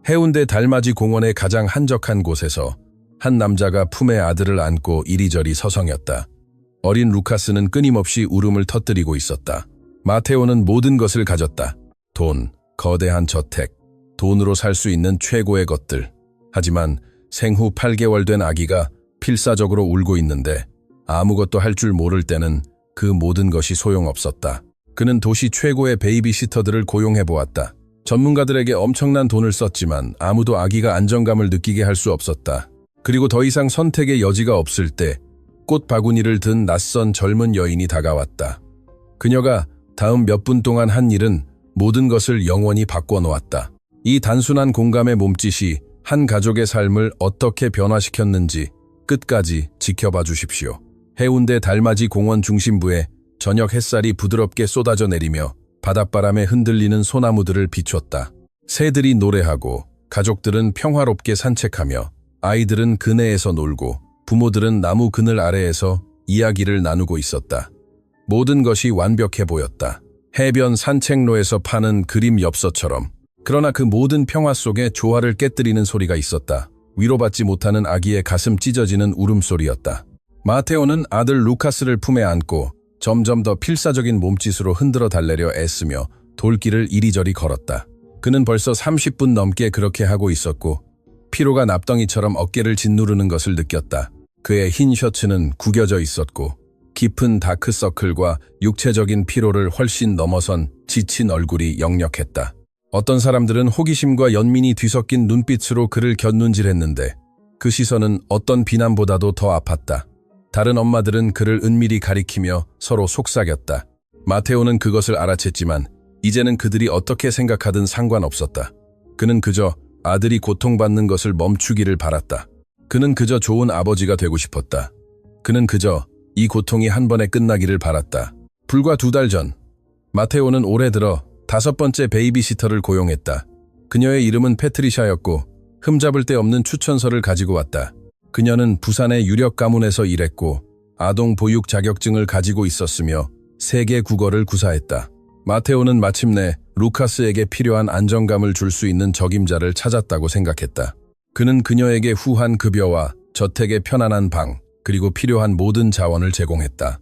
해운대 달맞이 공원의 가장 한적한 곳에서 한 남자가 품에 아들을 안고 이리저리 서성였다. 어린 루카스는 끊임없이 울음을 터뜨리고 있었다. 마테오는 모든 것을 가졌다. 돈, 거대한 저택, 돈으로 살 수 있는 최고의 것들. 하지만 생후 8개월 된 아기가 필사적으로 울고 있는데 아무것도 할 줄 모를 때는 그 모든 것이 소용없었다. 그는 도시 최고의 베이비시터들을 고용해보았다. 전문가들에게 엄청난 돈을 썼지만 아무도 아기가 안정감을 느끼게 할 수 없었다. 그리고 더 이상 선택의 여지가 없을 때 꽃바구니를 든 낯선 젊은 여인이 다가왔다. 그녀가 다음 몇 분 동안 한 일은 모든 것을 영원히 바꿔놓았다. 이 단순한 공감의 몸짓이 한 가족의 삶을 어떻게 변화시켰는지 끝까지 지켜봐 주십시오. 해운대 달맞이 공원 중심부에 저녁 햇살이 부드럽게 쏟아져 내리며 바닷바람에 흔들리는 소나무들을 비췄다. 새들이 노래하고 가족들은 평화롭게 산책하며 아이들은 그네에서 놀고 부모들은 나무 그늘 아래에서 이야기를 나누고 있었다. 모든 것이 완벽해 보였다. 해변 산책로에서 파는 그림 엽서처럼. 그러나 그 모든 평화 속에 조화를 깨뜨리는 소리가 있었다. 위로받지 못하는 아기의 가슴 찢어지는 울음소리였다. 마테오는 아들 루카스를 품에 안고 점점 더 필사적인 몸짓으로 흔들어 달래려 애쓰며 돌길을 이리저리 걸었다. 그는 벌써 30분 넘게 그렇게 하고 있었고 피로가 납덩이처럼 어깨를 짓누르는 것을 느꼈다. 그의 흰 셔츠는 구겨져 있었고 깊은 다크서클과 육체적인 피로를 훨씬 넘어선 지친 얼굴이 역력했다. 어떤 사람들은 호기심과 연민이 뒤섞인 눈빛으로 그를 곁눈질했는데 그 시선은 어떤 비난보다도 더 아팠다. 다른 엄마들은 그를 은밀히 가리키며 서로 속삭였다. 마테오는 그것을 알아챘지만 이제는 그들이 어떻게 생각하든 상관없었다. 그는 그저 아들이 고통받는 것을 멈추기를 바랐다. 그는 그저 좋은 아버지가 되고 싶었다. 그는 그저 이 고통이 한 번에 끝나기를 바랐다. 불과 2달 전, 마테오는 올해 들어 5번째 베이비시터를 고용했다. 그녀의 이름은 패트리샤였고 흠잡을 데 없는 추천서를 가지고 왔다. 그녀는 부산의 유력 가문에서 일했고 아동 보육 자격증을 가지고 있었으며 세계 국어를 구사했다. 마테오는 마침내 루카스에게 필요한 안정감을 줄 수 있는 적임자를 찾았다고 생각했다. 그는 그녀에게 후한 급여와 저택의 편안한 방, 그리고 필요한 모든 자원을 제공했다.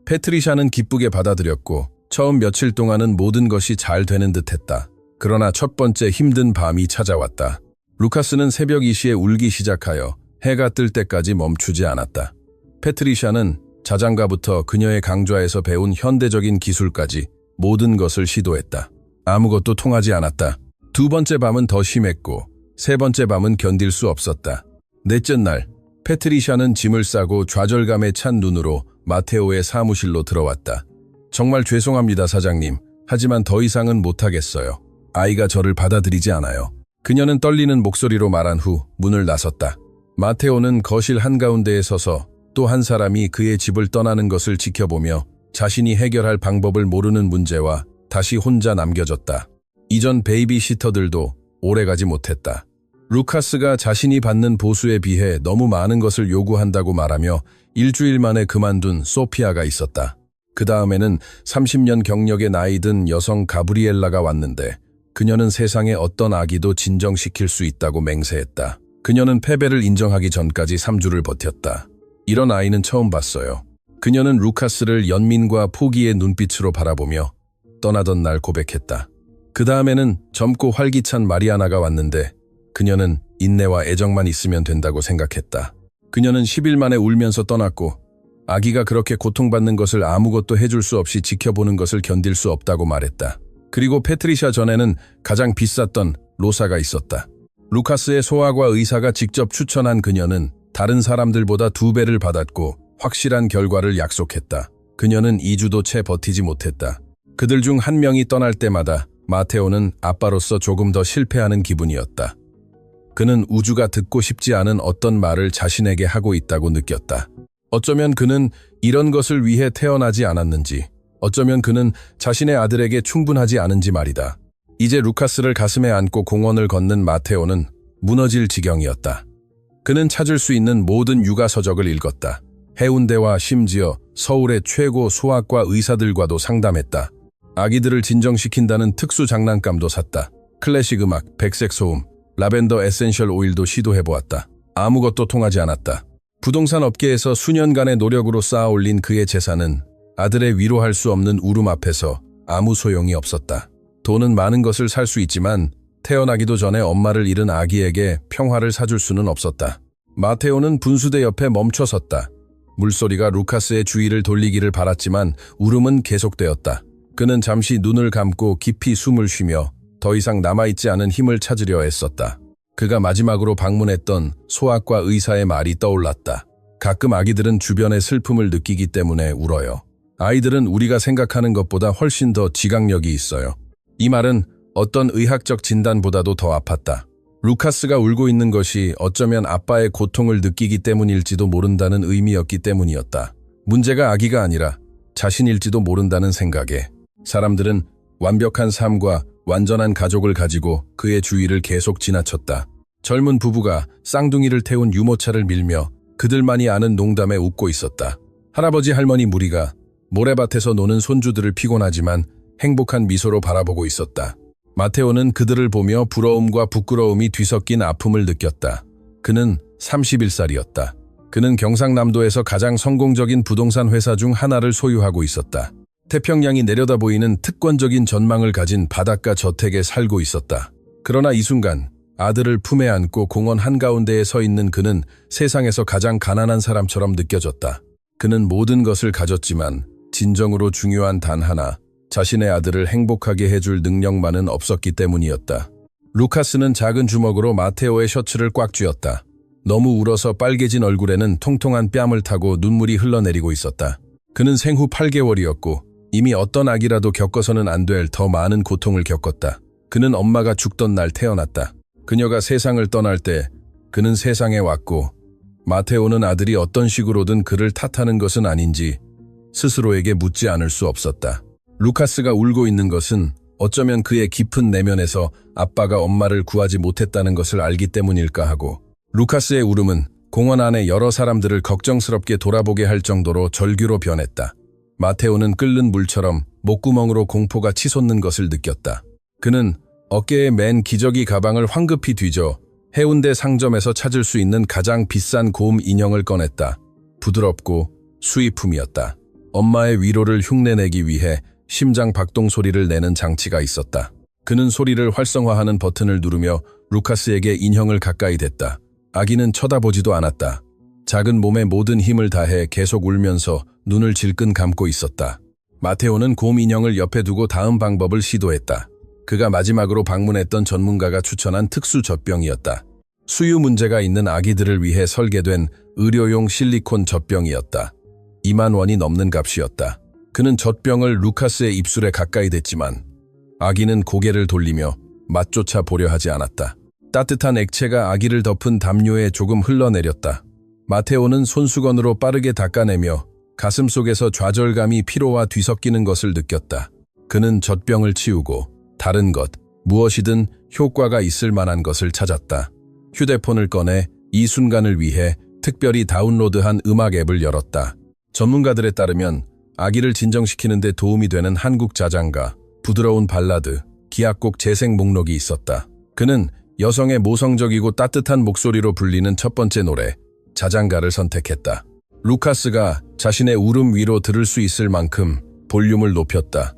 패트리샤는 기쁘게 받아들였고 처음 며칠 동안은 모든 것이 잘 되는 듯했다. 그러나 첫 번째 힘든 밤이 찾아왔다. 루카스는 새벽 2시에 울기 시작하여 해가 뜰 때까지 멈추지 않았다. 패트리샤는 자장가부터 그녀의 강좌에서 배운 현대적인 기술까지 모든 것을 시도했다. 아무것도 통하지 않았다. 2번째 밤은 더 심했고 3번째 밤은 견딜 수 없었다. 넷째 날, 패트리샤는 짐을 싸고 좌절감에 찬 눈으로 마테오의 사무실로 들어왔다. 정말 죄송합니다, 사장님. 하지만 더 이상은 못하겠어요. 아이가 저를 받아들이지 않아요. 그녀는 떨리는 목소리로 말한 후 문을 나섰다. 마테오는 거실 한가운데에 서서 또 한 사람이 그의 집을 떠나는 것을 지켜보며 자신이 해결할 방법을 모르는 문제와 다시 혼자 남겨졌다. 이전 베이비시터들도 오래가지 못했다. 루카스가 자신이 받는 보수에 비해 너무 많은 것을 요구한다고 말하며 일주일 만에 그만둔 소피아가 있었다. 그 다음에는 30년 경력의 나이든 여성 가브리엘라가 왔는데 그녀는 세상의 어떤 아기도 진정시킬 수 있다고 맹세했다. 그녀는 패배를 인정하기 전까지 3주를 버텼다. 이런 아이는 처음 봤어요. 그녀는 루카스를 연민과 포기의 눈빛으로 바라보며 떠나던 날 고백했다. 그 다음에는 젊고 활기찬 마리아나가 왔는데 그녀는 인내와 애정만 있으면 된다고 생각했다. 그녀는 10일 만에 울면서 떠났고 아기가 그렇게 고통받는 것을 아무것도 해줄 수 없이 지켜보는 것을 견딜 수 없다고 말했다. 그리고 패트리샤 전에는 가장 비쌌던 로사가 있었다. 루카스의 소아과 의사가 직접 추천한 그녀는 다른 사람들보다 2배를 받았고 확실한 결과를 약속했다. 그녀는 2주도 채 버티지 못했다. 그들 중 한 명이 떠날 때마다 마테오는 아빠로서 조금 더 실패하는 기분이었다. 그는 우주가 듣고 싶지 않은 어떤 말을 자신에게 하고 있다고 느꼈다. 어쩌면 그는 이런 것을 위해 태어나지 않았는지, 어쩌면 그는 자신의 아들에게 충분하지 않은지 말이다. 이제 루카스를 가슴에 안고 공원을 걷는 마테오는 무너질 지경이었다. 그는 찾을 수 있는 모든 육아 서적을 읽었다. 해운대와 심지어 서울의 최고 소아과 의사들과도 상담했다. 아기들을 진정시킨다는 특수 장난감도 샀다. 클래식 음악, 백색 소음, 라벤더 에센셜 오일도 시도해보았다. 아무것도 통하지 않았다. 부동산 업계에서 수년간의 노력으로 쌓아올린 그의 재산은 아들의 위로할 수 없는 울음 앞에서 아무 소용이 없었다. 돈은 많은 것을 살 수 있지만 태어나기도 전에 엄마를 잃은 아기에게 평화를 사줄 수는 없었다. 마테오는 분수대 옆에 멈춰섰다. 물소리가 루카스의 주의를 돌리기를 바랐지만 울음은 계속되었다. 그는 잠시 눈을 감고 깊이 숨을 쉬며 더 이상 남아있지 않은 힘을 찾으려 애썼다. 그가 마지막으로 방문했던 소아과 의사의 말이 떠올랐다. 가끔 아기들은 주변의 슬픔을 느끼기 때문에 울어요. 아이들은 우리가 생각하는 것보다 훨씬 더 지각력이 있어요. 이 말은 어떤 의학적 진단보다도 더 아팠다. 루카스가 울고 있는 것이 어쩌면 아빠의 고통을 느끼기 때문일지도 모른다는 의미였기 때문이었다. 문제가 아기가 아니라 자신일지도 모른다는 생각에 사람들은 완벽한 삶과 완전한 가족을 가지고 그의 주위를 계속 지나쳤다. 젊은 부부가 쌍둥이를 태운 유모차를 밀며 그들만이 아는 농담에 웃고 있었다. 할아버지 할머니 무리가 모래밭에서 노는 손주들을 피곤하지만 행복한 미소로 바라보고 있었다. 마테오는 그들을 보며 부러움과 부끄러움이 뒤섞인 아픔을 느꼈다. 그는 31살이었다. 그는 경상남도에서 가장 성공적인 부동산 회사 중 하나를 소유하고 있었다. 태평양이 내려다 보이는 특권적인 전망을 가진 바닷가 저택에 살고 있었다. 그러나 이 순간 아들을 품에 안고 공원 한가운데에 서 있는 그는 세상에서 가장 가난한 사람처럼 느껴졌다. 그는 모든 것을 가졌지만 진정으로 중요한 단 하나, 자신의 아들을 행복하게 해줄 능력만은 없었기 때문이었다. 루카스는 작은 주먹으로 마테오의 셔츠를 꽉 쥐었다. 너무 울어서 빨개진 얼굴에는 통통한 뺨을 타고 눈물이 흘러내리고 있었다. 그는 생후 8개월이었고 이미 어떤 아기라도 겪어서는 안 될 더 많은 고통을 겪었다. 그는 엄마가 죽던 날 태어났다. 그녀가 세상을 떠날 때 그는 세상에 왔고 마테오는 아들이 어떤 식으로든 그를 탓하는 것은 아닌지 스스로에게 묻지 않을 수 없었다. 루카스가 울고 있는 것은 어쩌면 그의 깊은 내면에서 아빠가 엄마를 구하지 못했다는 것을 알기 때문일까 하고, 루카스의 울음은 공원 안에 여러 사람들을 걱정스럽게 돌아보게 할 정도로 절규로 변했다. 마테오는 끓는 물처럼 목구멍으로 공포가 치솟는 것을 느꼈다. 그는 어깨에 맨 기저귀 가방을 황급히 뒤져 해운대 상점에서 찾을 수 있는 가장 비싼 곰 인형을 꺼냈다. 부드럽고 수입품이었다. 엄마의 위로를 흉내내기 위해 심장 박동 소리를 내는 장치가 있었다. 그는 소리를 활성화하는 버튼을 누르며 루카스에게 인형을 가까이 댔다. 아기는 쳐다보지도 않았다. 작은 몸에 모든 힘을 다해 계속 울면서 눈을 질끈 감고 있었다. 마테오는 곰 인형을 옆에 두고 다음 방법을 시도했다. 그가 마지막으로 방문했던 전문가가 추천한 특수 젖병이었다. 수유 문제가 있는 아기들을 위해 설계된 의료용 실리콘 젖병이었다. 2만 원이 넘는 값이었다. 그는 젖병을 루카스의 입술에 가까이 댔지만 아기는 고개를 돌리며 맛조차 보려 하지 않았다. 따뜻한 액체가 아기를 덮은 담요에 조금 흘러내렸다. 마테오는 손수건으로 빠르게 닦아내며 가슴 속에서 좌절감이 피로와 뒤섞이는 것을 느꼈다. 그는 젖병을 치우고 다른 것, 무엇이든 효과가 있을 만한 것을 찾았다. 휴대폰을 꺼내 이 순간을 위해 특별히 다운로드한 음악 앱을 열었다. 전문가들에 따르면 아기를 진정시키는 데 도움이 되는 한국 자장가, 부드러운 발라드, 기악곡 재생 목록이 있었다. 그는 여성의 모성적이고 따뜻한 목소리로 불리는 첫 번째 노래, 자장가를 선택했다. 루카스가 자신의 울음 위로 들을 수 있을 만큼 볼륨을 높였다.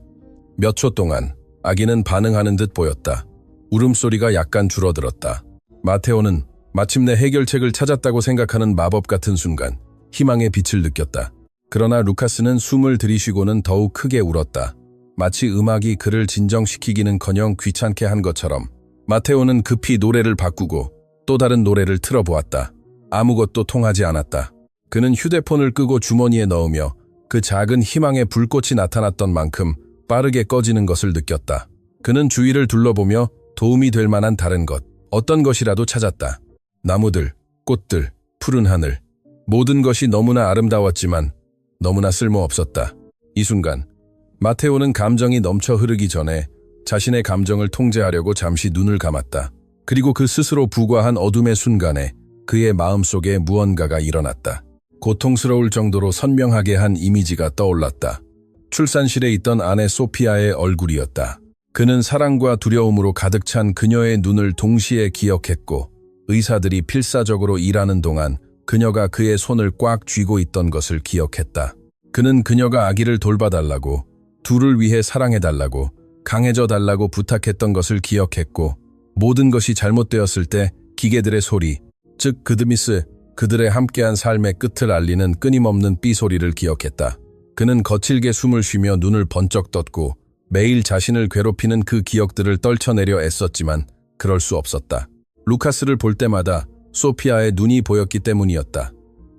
몇 초 동안 아기는 반응하는 듯 보였다. 울음소리가 약간 줄어들었다. 마테오는 마침내 해결책을 찾았다고 생각하는 마법 같은 순간 희망의 빛을 느꼈다. 그러나 루카스는 숨을 들이쉬고는 더욱 크게 울었다. 마치 음악이 그를 진정시키기는커녕 귀찮게 한 것처럼. 마테오는 급히 노래를 바꾸고 또 다른 노래를 틀어보았다. 아무것도 통하지 않았다. 그는 휴대폰을 끄고 주머니에 넣으며 그 작은 희망의 불꽃이 나타났던 만큼 빠르게 꺼지는 것을 느꼈다. 그는 주위를 둘러보며 도움이 될 만한 다른 것, 어떤 것이라도 찾았다. 나무들, 꽃들, 푸른 하늘. 모든 것이 너무나 아름다웠지만 너무나 쓸모없었다. 이 순간 마테오는 감정이 넘쳐 흐르기 전에 자신의 감정을 통제하려고 잠시 눈을 감았다. 그리고 그 스스로 부과한 어둠의 순간에 그의 마음속에 무언가가 일어났다. 고통스러울 정도로 선명하게 한 이미지가 떠올랐다. 출산실에 있던 아내 소피아의 얼굴이었다. 그는 사랑과 두려움으로 가득 찬 그녀의 눈을 동시에 기억했고 의사들이 필사적으로 일하는 동안 그녀가 그의 손을 꽉 쥐고 있던 것을 기억했다. 그는 그녀가 아기를 돌봐달라고, 둘을 위해 사랑해달라고, 강해져 달라고 부탁했던 것을 기억했고 모든 것이 잘못되었을 때 기계들의 소리, 즉 그들의 함께한 삶의 끝을 알리는 끊임없는 삐소리를 기억했다. 그는 거칠게 숨을 쉬며 눈을 번쩍 떴고 매일 자신을 괴롭히는 그 기억들을 떨쳐내려 애썼지만 그럴 수 없었다. 루카스를 볼 때마다 소피아의 눈이 보였기 때문이었다.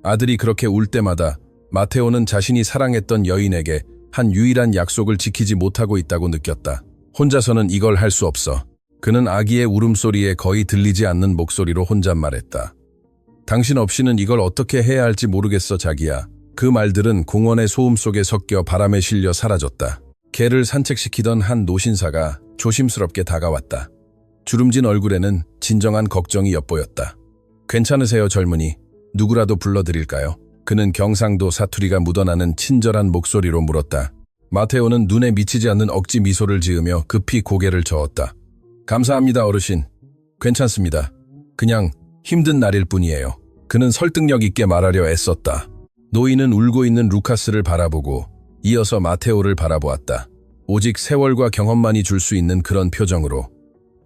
아들이 그렇게 울 때마다 마테오는 자신이 사랑했던 여인에게 한 유일한 약속을 지키지 못하고 있다고 느꼈다. 혼자서는 이걸 할 수 없어. 그는 아기의 울음소리에 거의 들리지 않는 목소리로 혼잣말했다. 당신 없이는 이걸 어떻게 해야 할지 모르겠어, 자기야. 그 말들은 공원의 소음 속에 섞여 바람에 실려 사라졌다. 개를 산책시키던 한 노신사가 조심스럽게 다가왔다. 주름진 얼굴에는 진정한 걱정이 엿보였다. 괜찮으세요, 젊은이? 누구라도 불러드릴까요? 그는 경상도 사투리가 묻어나는 친절한 목소리로 물었다. 마테오는 눈에 미치지 않는 억지 미소를 지으며 급히 고개를 저었다. 감사합니다, 어르신. 괜찮습니다. 그냥 힘든 날일 뿐이에요. 그는 설득력 있게 말하려 애썼다. 노인은 울고 있는 루카스를 바라보고 이어서 마테오를 바라보았다. 오직 세월과 경험만이 줄 수 있는 그런 표정으로.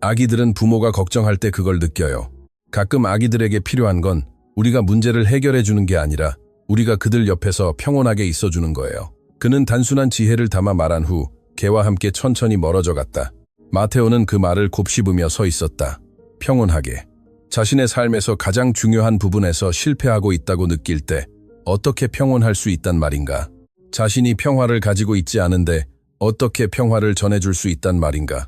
아기들은 부모가 걱정할 때 그걸 느껴요. 가끔 아기들에게 필요한 건 우리가 문제를 해결해 주는 게 아니라 우리가 그들 옆에서 평온하게 있어주는 거예요. 그는 단순한 지혜를 담아 말한 후 개와 함께 천천히 멀어져 갔다. 마테오는 그 말을 곱씹으며 서 있었다. 평온하게. 자신의 삶에서 가장 중요한 부분에서 실패하고 있다고 느낄 때 어떻게 평온할 수 있단 말인가? 자신이 평화를 가지고 있지 않은데 어떻게 평화를 전해줄 수 있단 말인가?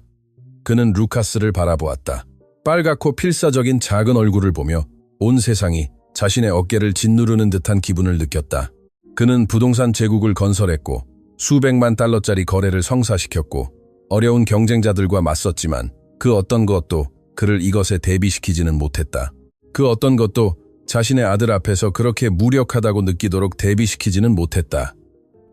그는 루카스를 바라보았다. 빨갛고 필사적인 작은 얼굴을 보며 온 세상이 자신의 어깨를 짓누르는 듯한 기분을 느꼈다. 그는 부동산 제국을 건설했고 수백만 달러짜리 거래를 성사시켰고 어려운 경쟁자들과 맞섰지만 그 어떤 것도 그를 이것에 대비시키지는 못했다. 그 어떤 것도 자신의 아들 앞에서 그렇게 무력하다고 느끼도록 대비시키지는 못했다.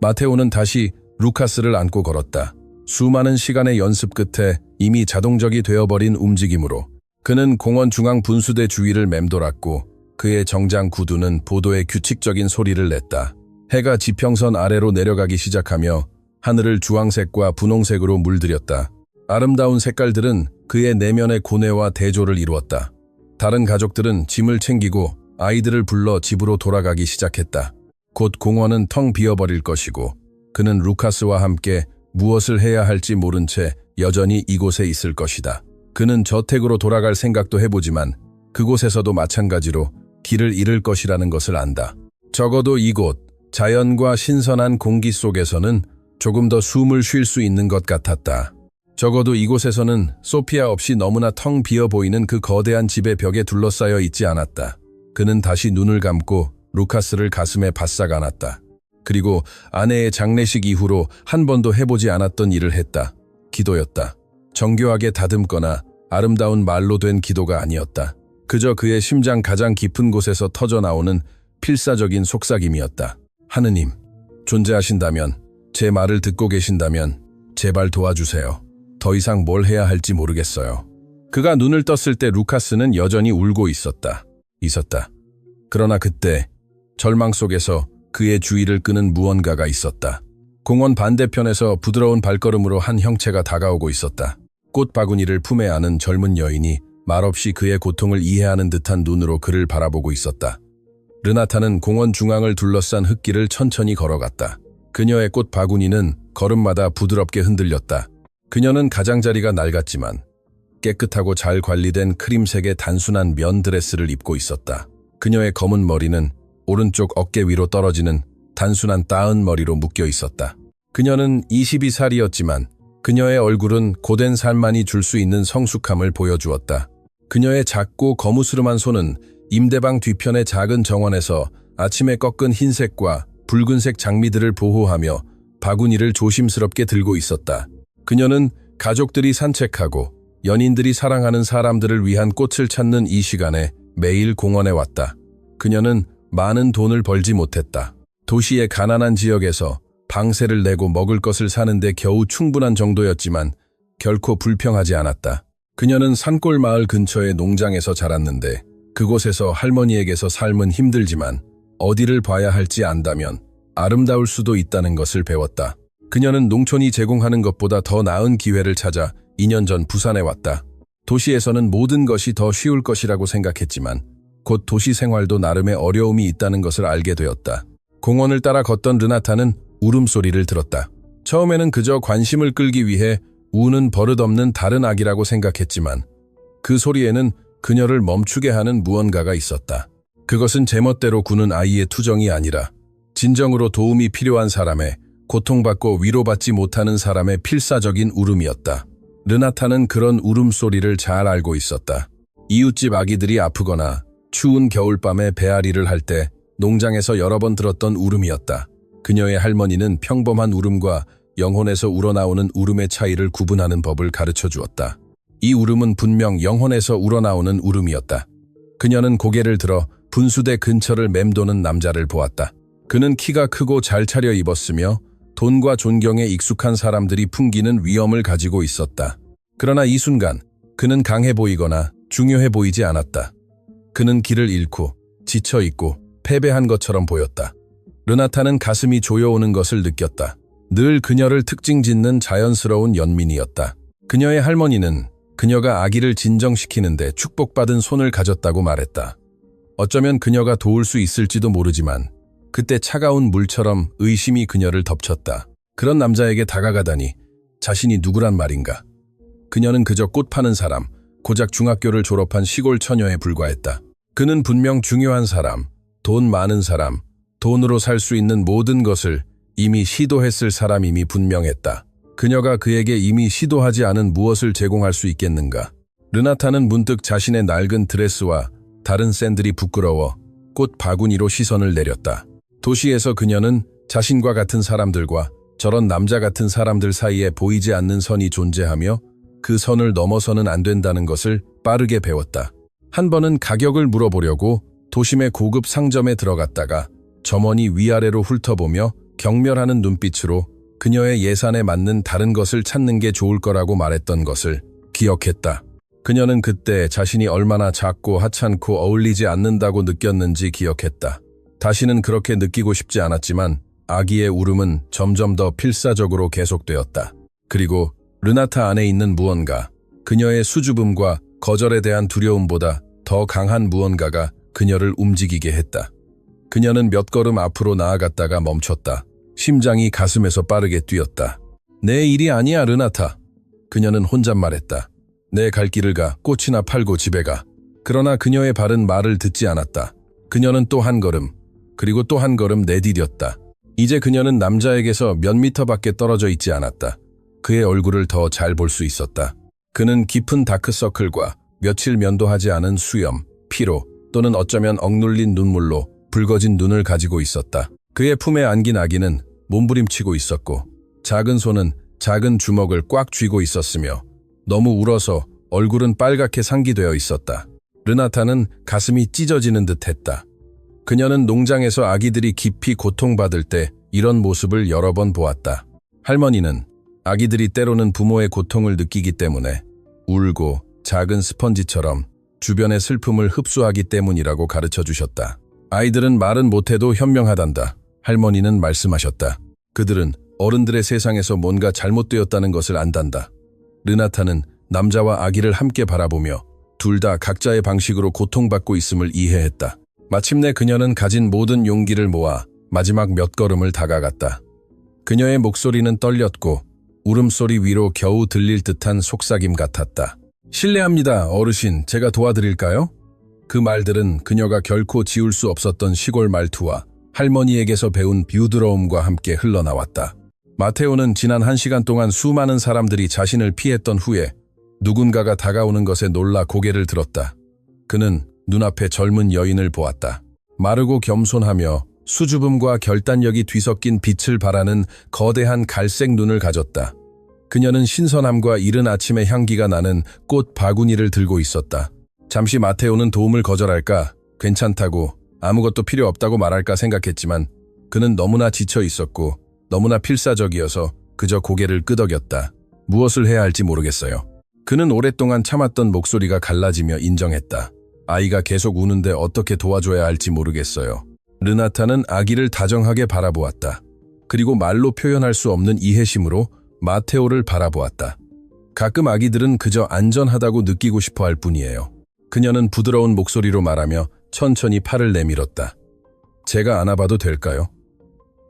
마테오는 다시 루카스를 안고 걸었다. 수많은 시간의 연습 끝에 이미 자동적이 되어버린 움직임으로 그는 공원 중앙 분수대 주위를 맴돌았고 그의 정장 구두는 보도의 규칙적인 소리를 냈다. 해가 지평선 아래로 내려가기 시작하며 하늘을 주황색과 분홍색으로 물들였다. 아름다운 색깔들은 그의 내면의 고뇌와 대조를 이루었다. 다른 가족들은 짐을 챙기고 아이들을 불러 집으로 돌아가기 시작했다. 곧 공원은 텅 비어버릴 것이고 그는 루카스와 함께 무엇을 해야 할지 모른 채 여전히 이곳에 있을 것이다. 그는 저택으로 돌아갈 생각도 해보지만 그곳에서도 마찬가지로 길을 잃을 것이라는 것을 안다. 적어도 이곳, 자연과 신선한 공기 속에서는 조금 더 숨을 쉴 수 있는 것 같았다. 적어도 이곳에서는 소피아 없이 너무나 텅 비어 보이는 그 거대한 집의 벽에 둘러싸여 있지 않았다. 그는 다시 눈을 감고 루카스를 가슴에 바싹 안았다. 그리고 아내의 장례식 이후로 한 번도 해보지 않았던 일을 했다. 기도였다. 정교하게 다듬거나 아름다운 말로 된 기도가 아니었다. 그저 그의 심장 가장 깊은 곳에서 터져나오는 필사적인 속삭임이었다. 하느님, 존재하신다면, 제 말을 듣고 계신다면 제발 도와주세요. 더 이상 뭘 해야 할지 모르겠어요. 그가 눈을 떴을 때 루카스는 여전히 울고 있었다. 그러나 그때 절망 속에서 그의 주의를 끄는 무언가가 있었다. 공원 반대편에서 부드러운 발걸음으로 한 형체가 다가오고 있었다. 꽃바구니를 품에 안은 젊은 여인이 말없이 그의 고통을 이해하는 듯한 눈으로 그를 바라보고 있었다. 르나타는 공원 중앙을 둘러싼 흙길을 천천히 걸어갔다. 그녀의 꽃바구니는 걸음마다 부드럽게 흔들렸다. 그녀는 가장자리가 낡았지만 깨끗하고 잘 관리된 크림색의 단순한 면 드레스를 입고 있었다. 그녀의 검은 머리는 오른쪽 어깨 위로 떨어지는 단순한 따은 머리로 묶여 있었다. 그녀는 22살이었지만 그녀의 얼굴은 고된 삶만이 줄 수 있는 성숙함을 보여주었다. 그녀의 작고 거무스름한 손은 임대방 뒤편의 작은 정원에서 아침에 꺾은 흰색과 붉은색 장미들을 보호하며 바구니를 조심스럽게 들고 있었다. 그녀는 가족들이 산책하고 연인들이 사랑하는 사람들을 위한 꽃을 찾는 이 시간에 매일 공원에 왔다. 그녀는 많은 돈을 벌지 못했다. 도시의 가난한 지역에서 방세를 내고 먹을 것을 사는데 겨우 충분한 정도였지만 결코 불평하지 않았다. 그녀는 산골 마을 근처의 농장에서 자랐는데 그곳에서 할머니에게서 삶은 힘들지만 어디를 봐야 할지 안다면 아름다울 수도 있다는 것을 배웠다. 그녀는 농촌이 제공하는 것보다 더 나은 기회를 찾아 2년 전 부산에 왔다. 도시에서는 모든 것이 더 쉬울 것이라고 생각했지만 곧 도시 생활도 나름의 어려움이 있다는 것을 알게 되었다. 공원을 따라 걷던 르나타는 울음소리를 들었다. 처음에는 그저 관심을 끌기 위해 우는 버릇없는 다른 아기라고 생각했지만 그 소리에는 그녀를 멈추게 하는 무언가가 있었다. 그것은 제멋대로 구는 아이의 투정이 아니라 진정으로 도움이 필요한 사람의, 고통받고 위로받지 못하는 사람의 필사적인 울음이었다. 르나타는 그런 울음소리를 잘 알고 있었다. 이웃집 아기들이 아프거나 추운 겨울밤에 배앓이를 할 때 농장에서 여러 번 들었던 울음이었다. 그녀의 할머니는 평범한 울음과 영혼에서 우러나오는 울음의 차이를 구분하는 법을 가르쳐 주었다. 이 울음은 분명 영혼에서 우러나오는 울음이었다. 그녀는 고개를 들어 분수대 근처를 맴도는 남자를 보았다. 그는 키가 크고 잘 차려입었으며 돈과 존경에 익숙한 사람들이 풍기는 위엄을 가지고 있었다. 그러나 이 순간 그는 강해 보이거나 중요해 보이지 않았다. 그는 길을 잃고 지쳐있고 패배한 것처럼 보였다. 르나타는 가슴이 조여오는 것을 느꼈다. 늘 그녀를 특징 짓는 자연스러운 연민이었다. 그녀의 할머니는 그녀가 아기를 진정시키는데 축복받은 손을 가졌다고 말했다. 어쩌면 그녀가 도울 수 있을지도 모르지만 그때 차가운 물처럼 의심이 그녀를 덮쳤다. 그런 남자에게 다가가다니 자신이 누구란 말인가. 그녀는 그저 꽃 파는 사람, 고작 중학교를 졸업한 시골 처녀에 불과했다. 그는 분명 중요한 사람, 돈 많은 사람, 돈으로 살 수 있는 모든 것을 이미 시도했을 사람임이 분명했다. 그녀가 그에게 이미 시도하지 않은 무엇을 제공할 수 있겠는가. 르나타는 문득 자신의 낡은 드레스와 다른 샌들이 부끄러워 꽃 바구니로 시선을 내렸다. 도시에서 그녀는 자신과 같은 사람들과 저런 남자 같은 사람들 사이에 보이지 않는 선이 존재하며 그 선을 넘어서는 안 된다는 것을 빠르게 배웠다. 한 번은 가격을 물어보려고 도심의 고급 상점에 들어갔다가 점원이 위아래로 훑어보며 경멸하는 눈빛으로 그녀의 예산에 맞는 다른 것을 찾는 게 좋을 거라고 말했던 것을 기억했다. 그녀는 그때 자신이 얼마나 작고 하찮고 어울리지 않는다고 느꼈는지 기억했다. 다시는 그렇게 느끼고 싶지 않았지만 아기의 울음은 점점 더 필사적으로 계속되었다. 그리고 르나타 안에 있는 무언가, 그녀의 수줍음과 거절에 대한 두려움보다 더 강한 무언가가 그녀를 움직이게 했다. 그녀는 몇 걸음 앞으로 나아갔다가 멈췄다. 심장이 가슴에서 빠르게 뛰었다. 내 일이 아니야, 르나타. 그녀는 혼잣말했다. 내 갈 길을 가, 꽃이나 팔고 집에 가. 그러나 그녀의 발은 말을 듣지 않았다. 그녀는 또 한 걸음, 그리고 또 한 걸음 내디뎠다. 이제 그녀는 남자에게서 몇 미터 밖에 떨어져 있지 않았다. 그의 얼굴을 더 잘 볼 수 있었다. 그는 깊은 다크서클과 며칠 면도하지 않은 수염, 피로 또는 어쩌면 억눌린 눈물로 붉어진 눈을 가지고 있었다. 그의 품에 안긴 아기는 몸부림치고 있었고 작은 손은 작은 주먹을 꽉 쥐고 있었으며 너무 울어서 얼굴은 빨갛게 상기되어 있었다. 르나타는 가슴이 찢어지는 듯했다. 그녀는 농장에서 아기들이 깊이 고통받을 때 이런 모습을 여러 번 보았다. 할머니는 아기들이 때로는 부모의 고통을 느끼기 때문에 울고 작은 스펀지처럼 주변의 슬픔을 흡수하기 때문이라고 가르쳐 주셨다. 아이들은 말은 못해도 현명하단다. 할머니는 말씀하셨다. 그들은 어른들의 세상에서 뭔가 잘못되었다는 것을 안단다. 르나타는 남자와 아기를 함께 바라보며 둘 다 각자의 방식으로 고통받고 있음을 이해했다. 마침내 그녀는 가진 모든 용기를 모아 마지막 몇 걸음을 다가갔다. 그녀의 목소리는 떨렸고 울음소리 위로 겨우 들릴 듯한 속삭임 같았다. 실례합니다, 어르신. 제가 도와드릴까요? 그 말들은 그녀가 결코 지울 수 없었던 시골 말투와 할머니에게서 배운 부드러움과 함께 흘러나왔다. 마테오는 지난 1시간 동안 수많은 사람들이 자신을 피했던 후에 누군가가 다가오는 것에 놀라 고개를 들었다. 그는 눈앞에 젊은 여인을 보았다. 마르고 겸손하며 수줍음과 결단력이 뒤섞인 빛을 발하는 거대한 갈색 눈을 가졌다. 그녀는 신선함과 이른 아침의 향기가 나는 꽃 바구니를 들고 있었다. 잠시 마테오는 도움을 거절할까, 괜찮다고, 아무것도 필요 없다고 말할까 생각했지만 그는 너무나 지쳐 있었고 너무나 필사적이어서 그저 고개를 끄덕였다. 무엇을 해야 할지 모르겠어요. 그는 오랫동안 참았던 목소리가 갈라지며 인정했다. 아이가 계속 우는데 어떻게 도와줘야 할지 모르겠어요. 르나타는 아기를 다정하게 바라보았다. 그리고 말로 표현할 수 없는 이해심으로 마테오를 바라보았다. 가끔 아기들은 그저 안전하다고 느끼고 싶어 할 뿐이에요. 그녀는 부드러운 목소리로 말하며 천천히 팔을 내밀었다. 제가 안아봐도 될까요?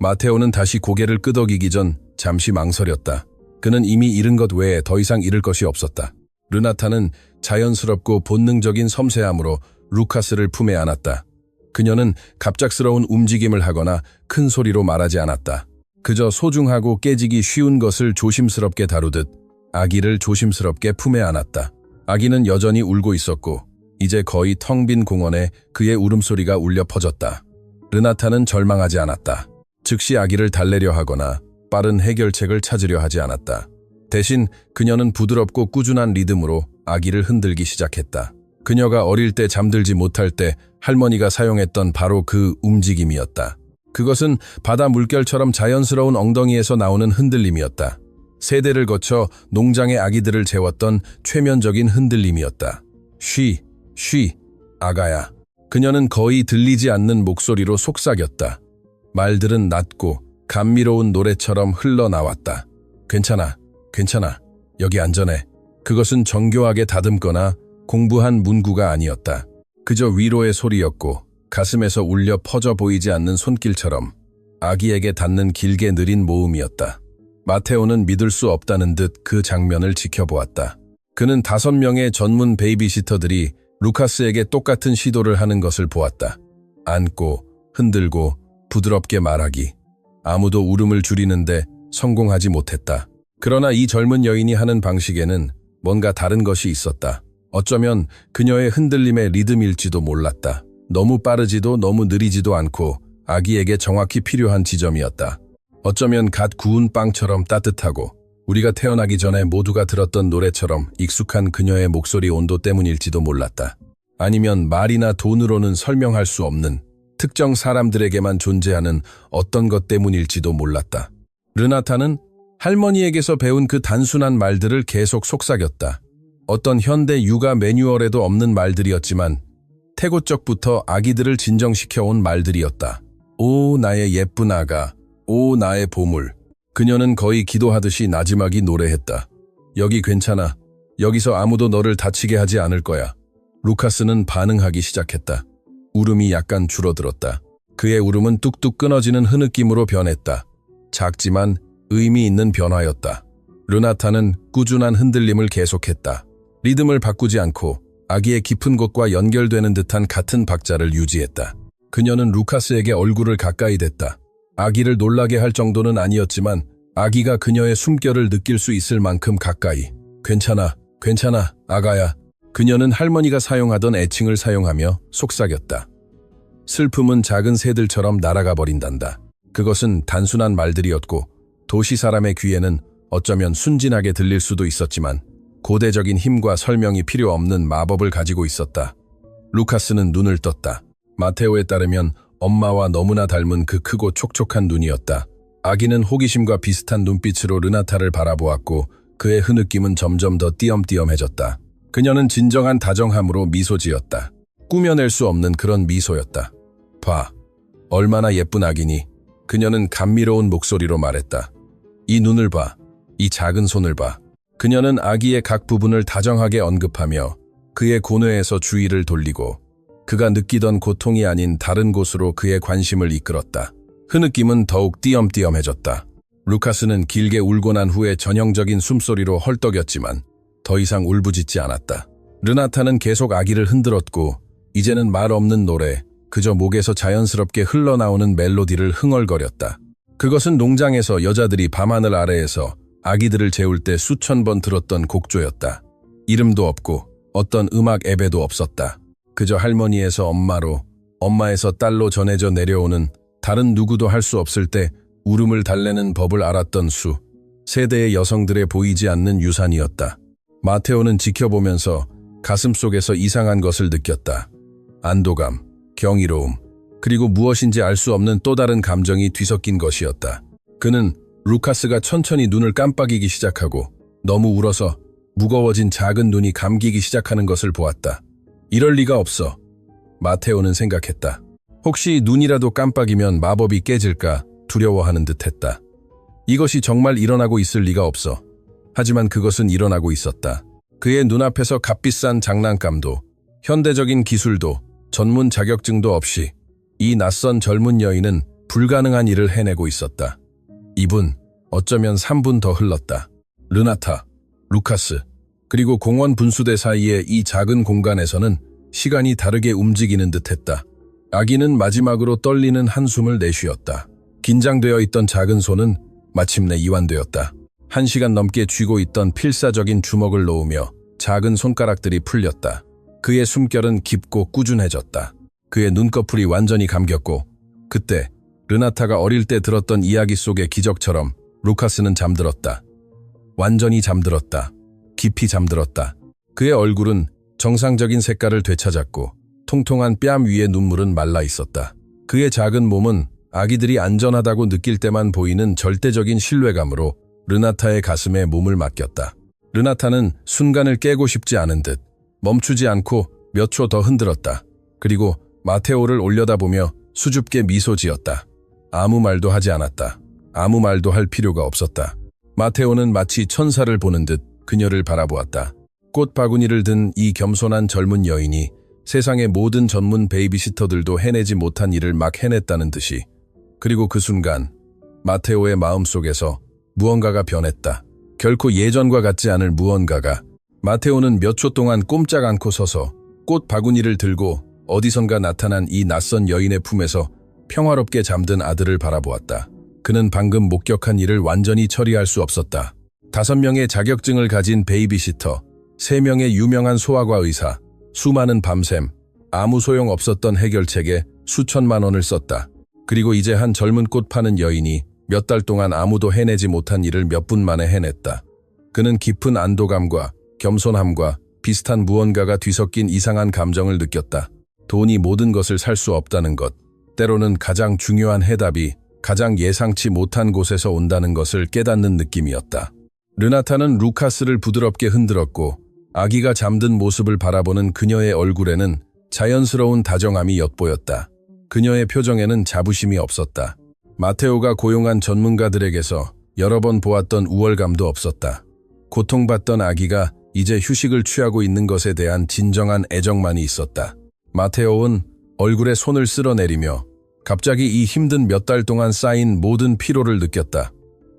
마테오는 다시 고개를 끄덕이기 전 잠시 망설였다. 그는 이미 잃은 것 외에 더 이상 잃을 것이 없었다. 르나타는 자연스럽고 본능적인 섬세함으로 루카스를 품에 안았다. 그녀는 갑작스러운 움직임을 하거나 큰 소리로 말하지 않았다. 그저 소중하고 깨지기 쉬운 것을 조심스럽게 다루듯 아기를 조심스럽게 품에 안았다. 아기는 여전히 울고 있었고 이제 거의 텅 빈 공원에 그의 울음소리가 울려 퍼졌다. 르나타는 절망하지 않았다. 즉시 아기를 달래려 하거나 빠른 해결책을 찾으려 하지 않았다. 대신 그녀는 부드럽고 꾸준한 리듬으로 아기를 흔들기 시작했다. 그녀가 어릴 때 잠들지 못할 때 할머니가 사용했던 바로 그 움직임이었다. 그것은 바다 물결처럼 자연스러운 엉덩이에서 나오는 흔들림이었다. 세대를 거쳐 농장의 아기들을 재웠던 최면적인 흔들림이었다. 쉬, 아가야. 그녀는 거의 들리지 않는 목소리로 속삭였다. 말들은 낮고 감미로운 노래처럼 흘러나왔다. 괜찮아, 여기 안전해. 그것은 정교하게 다듬거나 공부한 문구가 아니었다. 그저 위로의 소리였고 가슴에서 울려 퍼져 보이지 않는 손길처럼 아기에게 닿는 길게 느린 모음이었다. 마테오는 믿을 수 없다는 듯 그 장면을 지켜보았다. 그는 5명의 전문 베이비시터들이 루카스에게 똑같은 시도를 하는 것을 보았다. 안고, 흔들고, 부드럽게 말하기. 아무도 울음을 줄이는데 성공하지 못했다. 그러나 이 젊은 여인이 하는 방식에는 뭔가 다른 것이 있었다. 어쩌면 그녀의 흔들림의 리듬일지도 몰랐다. 너무 빠르지도 너무 느리지도 않고 아기에게 정확히 필요한 지점이었다. 어쩌면 갓 구운 빵처럼 따뜻하고 우리가 태어나기 전에 모두가 들었던 노래처럼 익숙한 그녀의 목소리 온도 때문일지도 몰랐다. 아니면 말이나 돈으로는 설명할 수 없는 특정 사람들에게만 존재하는 어떤 것 때문일지도 몰랐다. 르나타는 할머니에게서 배운 그 단순한 말들을 계속 속삭였다. 어떤 현대 육아 매뉴얼에도 없는 말들이었지만 태고적부터 아기들을 진정시켜온 말들이었다. 오 나의 예쁜 아가, 오 나의 보물. 그녀는 거의 기도하듯이 나지막이 노래했다. 여기 괜찮아. 여기서 아무도 너를 다치게 하지 않을 거야. 루카스는 반응하기 시작했다. 울음이 약간 줄어들었다. 그의 울음은 뚝뚝 끊어지는 흐느낌으로 변했다. 작지만 의미 있는 변화였다. 르나타는 꾸준한 흔들림을 계속했다. 리듬을 바꾸지 않고 아기의 깊은 곳과 연결되는 듯한 같은 박자를 유지했다. 그녀는 루카스에게 얼굴을 가까이 댔다. 아기를 놀라게 할 정도는 아니었지만 아기가 그녀의 숨결을 느낄 수 있을 만큼 가까이. 괜찮아, 아가야. 그녀는 할머니가 사용하던 애칭을 사용하며 속삭였다. 슬픔은 작은 새들처럼 날아가 버린단다. 그것은 단순한 말들이었고 도시 사람의 귀에는 어쩌면 순진하게 들릴 수도 있었지만 고대적인 힘과 설명이 필요 없는 마법을 가지고 있었다. 루카스는 눈을 떴다. 마테오에 따르면 엄마와 너무나 닮은 그 크고 촉촉한 눈이었다. 아기는 호기심과 비슷한 눈빛으로 르나타를 바라보았고 그의 흐느낌은 점점 더 띄엄띄엄해졌다. 그녀는 진정한 다정함으로 미소 지었다. 꾸며낼 수 없는 그런 미소였다. 봐, 얼마나 예쁜 아기니. 그녀는 감미로운 목소리로 말했다. 이 눈을 봐, 이 작은 손을 봐. 그녀는 아기의 각 부분을 다정하게 언급하며 그의 고뇌에서 주의를 돌리고 그가 느끼던 고통이 아닌 다른 곳으로 그의 관심을 이끌었다. 흐느낌은 더욱 띄엄띄엄해졌다. 루카스는 길게 울고 난 후에 전형적인 숨소리로 헐떡였지만 더 이상 울부짖지 않았다. 르나타는 계속 아기를 흔들었고 이제는 말 없는 노래, 그저 목에서 자연스럽게 흘러나오는 멜로디를 흥얼거렸다. 그것은 농장에서 여자들이 밤하늘 아래에서 아기들을 재울 때 수천 번 들었던 곡조였다. 이름도 없고 어떤 음악 앱에도 없었다. 그저 할머니에서 엄마로, 엄마에서 딸로 전해져 내려오는 다른 누구도 할 수 없을 때 울음을 달래는 법을 알았던 세대의 여성들의 보이지 않는 유산이었다. 마테오는 지켜보면서 가슴속에서 이상한 것을 느꼈다. 안도감, 경이로움, 그리고 무엇인지 알 수 없는 또 다른 감정이 뒤섞인 것이었다. 그는 루카스가 천천히 눈을 깜빡이기 시작하고 너무 울어서 무거워진 작은 눈이 감기기 시작하는 것을 보았다. 이럴 리가 없어. 마테오는 생각했다. 혹시 눈이라도 깜빡이면 마법이 깨질까 두려워하는 듯했다. 이것이 정말 일어나고 있을 리가 없어. 하지만 그것은 일어나고 있었다. 그의 눈앞에서 값비싼 장난감도, 현대적인 기술도, 전문 자격증도 없이 이 낯선 젊은 여인은 불가능한 일을 해내고 있었다. 2분, 어쩌면 3분 더 흘렀다. 르나타, 루카스, 그리고 공원 분수대 사이의 이 작은 공간에서는 시간이 다르게 움직이는 듯했다. 아기는 마지막으로 떨리는 한숨을 내쉬었다. 긴장되어 있던 작은 손은 마침내 이완되었다. 1시간 넘게 쥐고 있던 필사적인 주먹을 놓으며 작은 손가락들이 풀렸다. 그의 숨결은 깊고 꾸준해졌다. 그의 눈꺼풀이 완전히 감겼고 그때 르나타가 어릴 때 들었던 이야기 속의 기적처럼 루카스는 잠들었다. 완전히 잠들었다. 깊이 잠들었다. 그의 얼굴은 정상적인 색깔을 되찾았고 통통한 뺨 위에 눈물은 말라 있었다. 그의 작은 몸은 아기들이 안전하다고 느낄 때만 보이는 절대적인 신뢰감으로 르나타의 가슴에 몸을 맡겼다. 르나타는 순간을 깨고 싶지 않은 듯 멈추지 않고 몇 초 더 흔들었다. 그리고 마테오를 올려다보며 수줍게 미소 지었다. 아무 말도 하지 않았다. 아무 말도 할 필요가 없었다. 마테오는 마치 천사를 보는 듯 그녀를 바라보았다. 꽃 바구니를 든 이 겸손한 젊은 여인이 세상의 모든 전문 베이비시터들도 해내지 못한 일을 막 해냈다는 듯이. 그리고 그 순간 마테오의 마음속에서 무언가가 변했다. 결코 예전과 같지 않을 무언가가. 마테오는 몇 초 동안 꼼짝 않고 서서 꽃 바구니를 들고 어디선가 나타난 이 낯선 여인의 품에서 평화롭게 잠든 아들을 바라보았다. 그는 방금 목격한 일을 완전히 처리할 수 없었다. 5명의 자격증을 가진 베이비시터, 3명의 유명한 소아과 의사, 수많은 밤샘, 아무 소용 없었던 해결책에 수천만 원을 썼다. 그리고 이제 한 젊은 꽃 파는 여인이 몇 달 동안 아무도 해내지 못한 일을 몇 분 만에 해냈다. 그는 깊은 안도감과 겸손함과 비슷한 무언가가 뒤섞인 이상한 감정을 느꼈다. 돈이 모든 것을 살 수 없다는 것, 때로는 가장 중요한 해답이 가장 예상치 못한 곳에서 온다는 것을 깨닫는 느낌이었다. 르나타는 루카스를 부드럽게 흔들었고 아기가 잠든 모습을 바라보는 그녀의 얼굴에는 자연스러운 다정함이 엿보였다. 그녀의 표정에는 자부심이 없었다. 마테오가 고용한 전문가들에게서 여러 번 보았던 우월감도 없었다. 고통받던 아기가 이제 휴식을 취하고 있는 것에 대한 진정한 애정만이 있었다. 마테오는 얼굴에 손을 쓸어내리며 갑자기 이 힘든 몇 달 동안 쌓인 모든 피로를 느꼈다.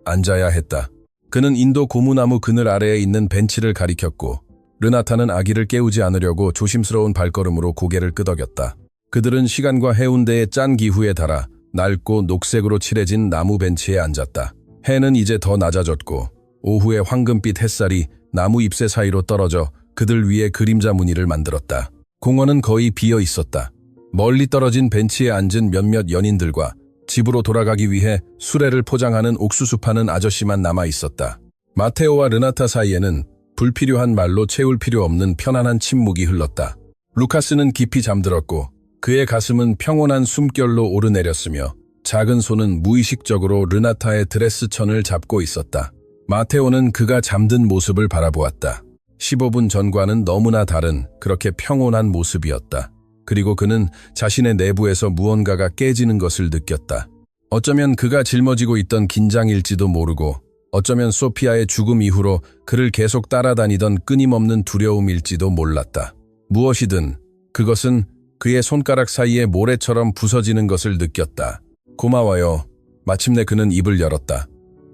앉아야 했다. 그는 인도 고무나무 그늘 아래에 있는 벤치를 가리켰고 르나타는 아기를 깨우지 않으려고 조심스러운 발걸음으로 고개를 끄덕였다. 그들은 시간과 해운대의 짠 기후에 달아 낡고 녹색으로 칠해진 나무 벤치에 앉았다. 해는 이제 더 낮아졌고 오후의 황금빛 햇살이 나무 잎새 사이로 떨어져 그들 위에 그림자 무늬를 만들었다. 공원은 거의 비어 있었다. 멀리 떨어진 벤치에 앉은 몇몇 연인들과 집으로 돌아가기 위해 수레를 포장하는 옥수수 파는 아저씨만 남아 있었다. 마테오와 르나타 사이에는 불필요한 말로 채울 필요 없는 편안한 침묵이 흘렀다. 루카스는 깊이 잠들었고 그의 가슴은 평온한 숨결로 오르내렸으며 작은 손은 무의식적으로 르나타의 드레스천을 잡고 있었다. 마테오는 그가 잠든 모습을 바라보았다. 15분 전과는 너무나 다른 그렇게 평온한 모습이었다. 그리고 그는 자신의 내부에서 무언가가 깨지는 것을 느꼈다. 어쩌면 그가 짊어지고 있던 긴장일지도 모르고 어쩌면 소피아의 죽음 이후로 그를 계속 따라다니던 끊임없는 두려움일지도 몰랐다. 무엇이든 그것은 그의 손가락 사이에 모래처럼 부서지는 것을 느꼈다. 고마워요. 마침내 그는 입을 열었다.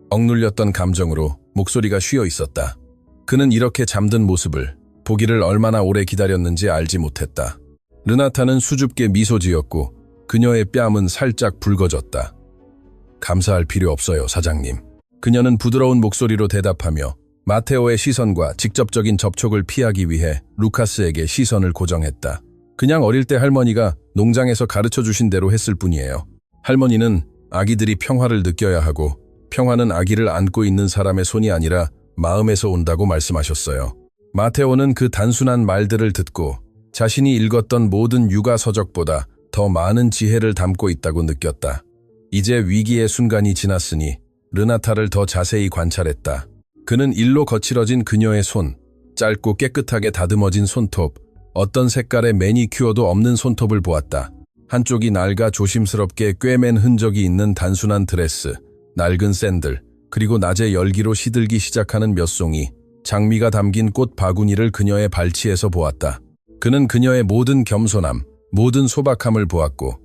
억눌렸던 감정으로 목소리가 쉬어 있었다. 그는 이렇게 잠든 모습을 보기를 얼마나 오래 기다렸는지 알지 못했다. 르나타는 수줍게 미소 지었고 그녀의 뺨은 살짝 붉어졌다. 감사할 필요 없어요, 사장님. 그녀는 부드러운 목소리로 대답하며 마테오의 시선과 직접적인 접촉을 피하기 위해 루카스에게 시선을 고정했다. 그냥 어릴 때 할머니가 농장에서 가르쳐 주신 대로 했을 뿐이에요. 할머니는 아기들이 평화를 느껴야 하고 평화는 아기를 안고 있는 사람의 손이 아니라 마음에서 온다고 말씀하셨어요. 마테오는 그 단순한 말들을 듣고 자신이 읽었던 모든 육아 서적보다 더 많은 지혜를 담고 있다고 느꼈다. 이제 위기의 순간이 지났으니 르나타를 더 자세히 관찰했다. 그는 일로 거칠어진 그녀의 손, 짧고 깨끗하게 다듬어진 손톱, 어떤 색깔의 매니큐어도 없는 손톱을 보았다. 한쪽이 낡아 조심스럽게 꿰맨 흔적이 있는 단순한 드레스, 낡은 샌들, 그리고 낮에 열기로 시들기 시작하는 몇 송이, 장미가 담긴 꽃 바구니를 그녀의 발치에서 보았다. 그는 그녀의 모든 겸손함, 모든 소박함을 보았고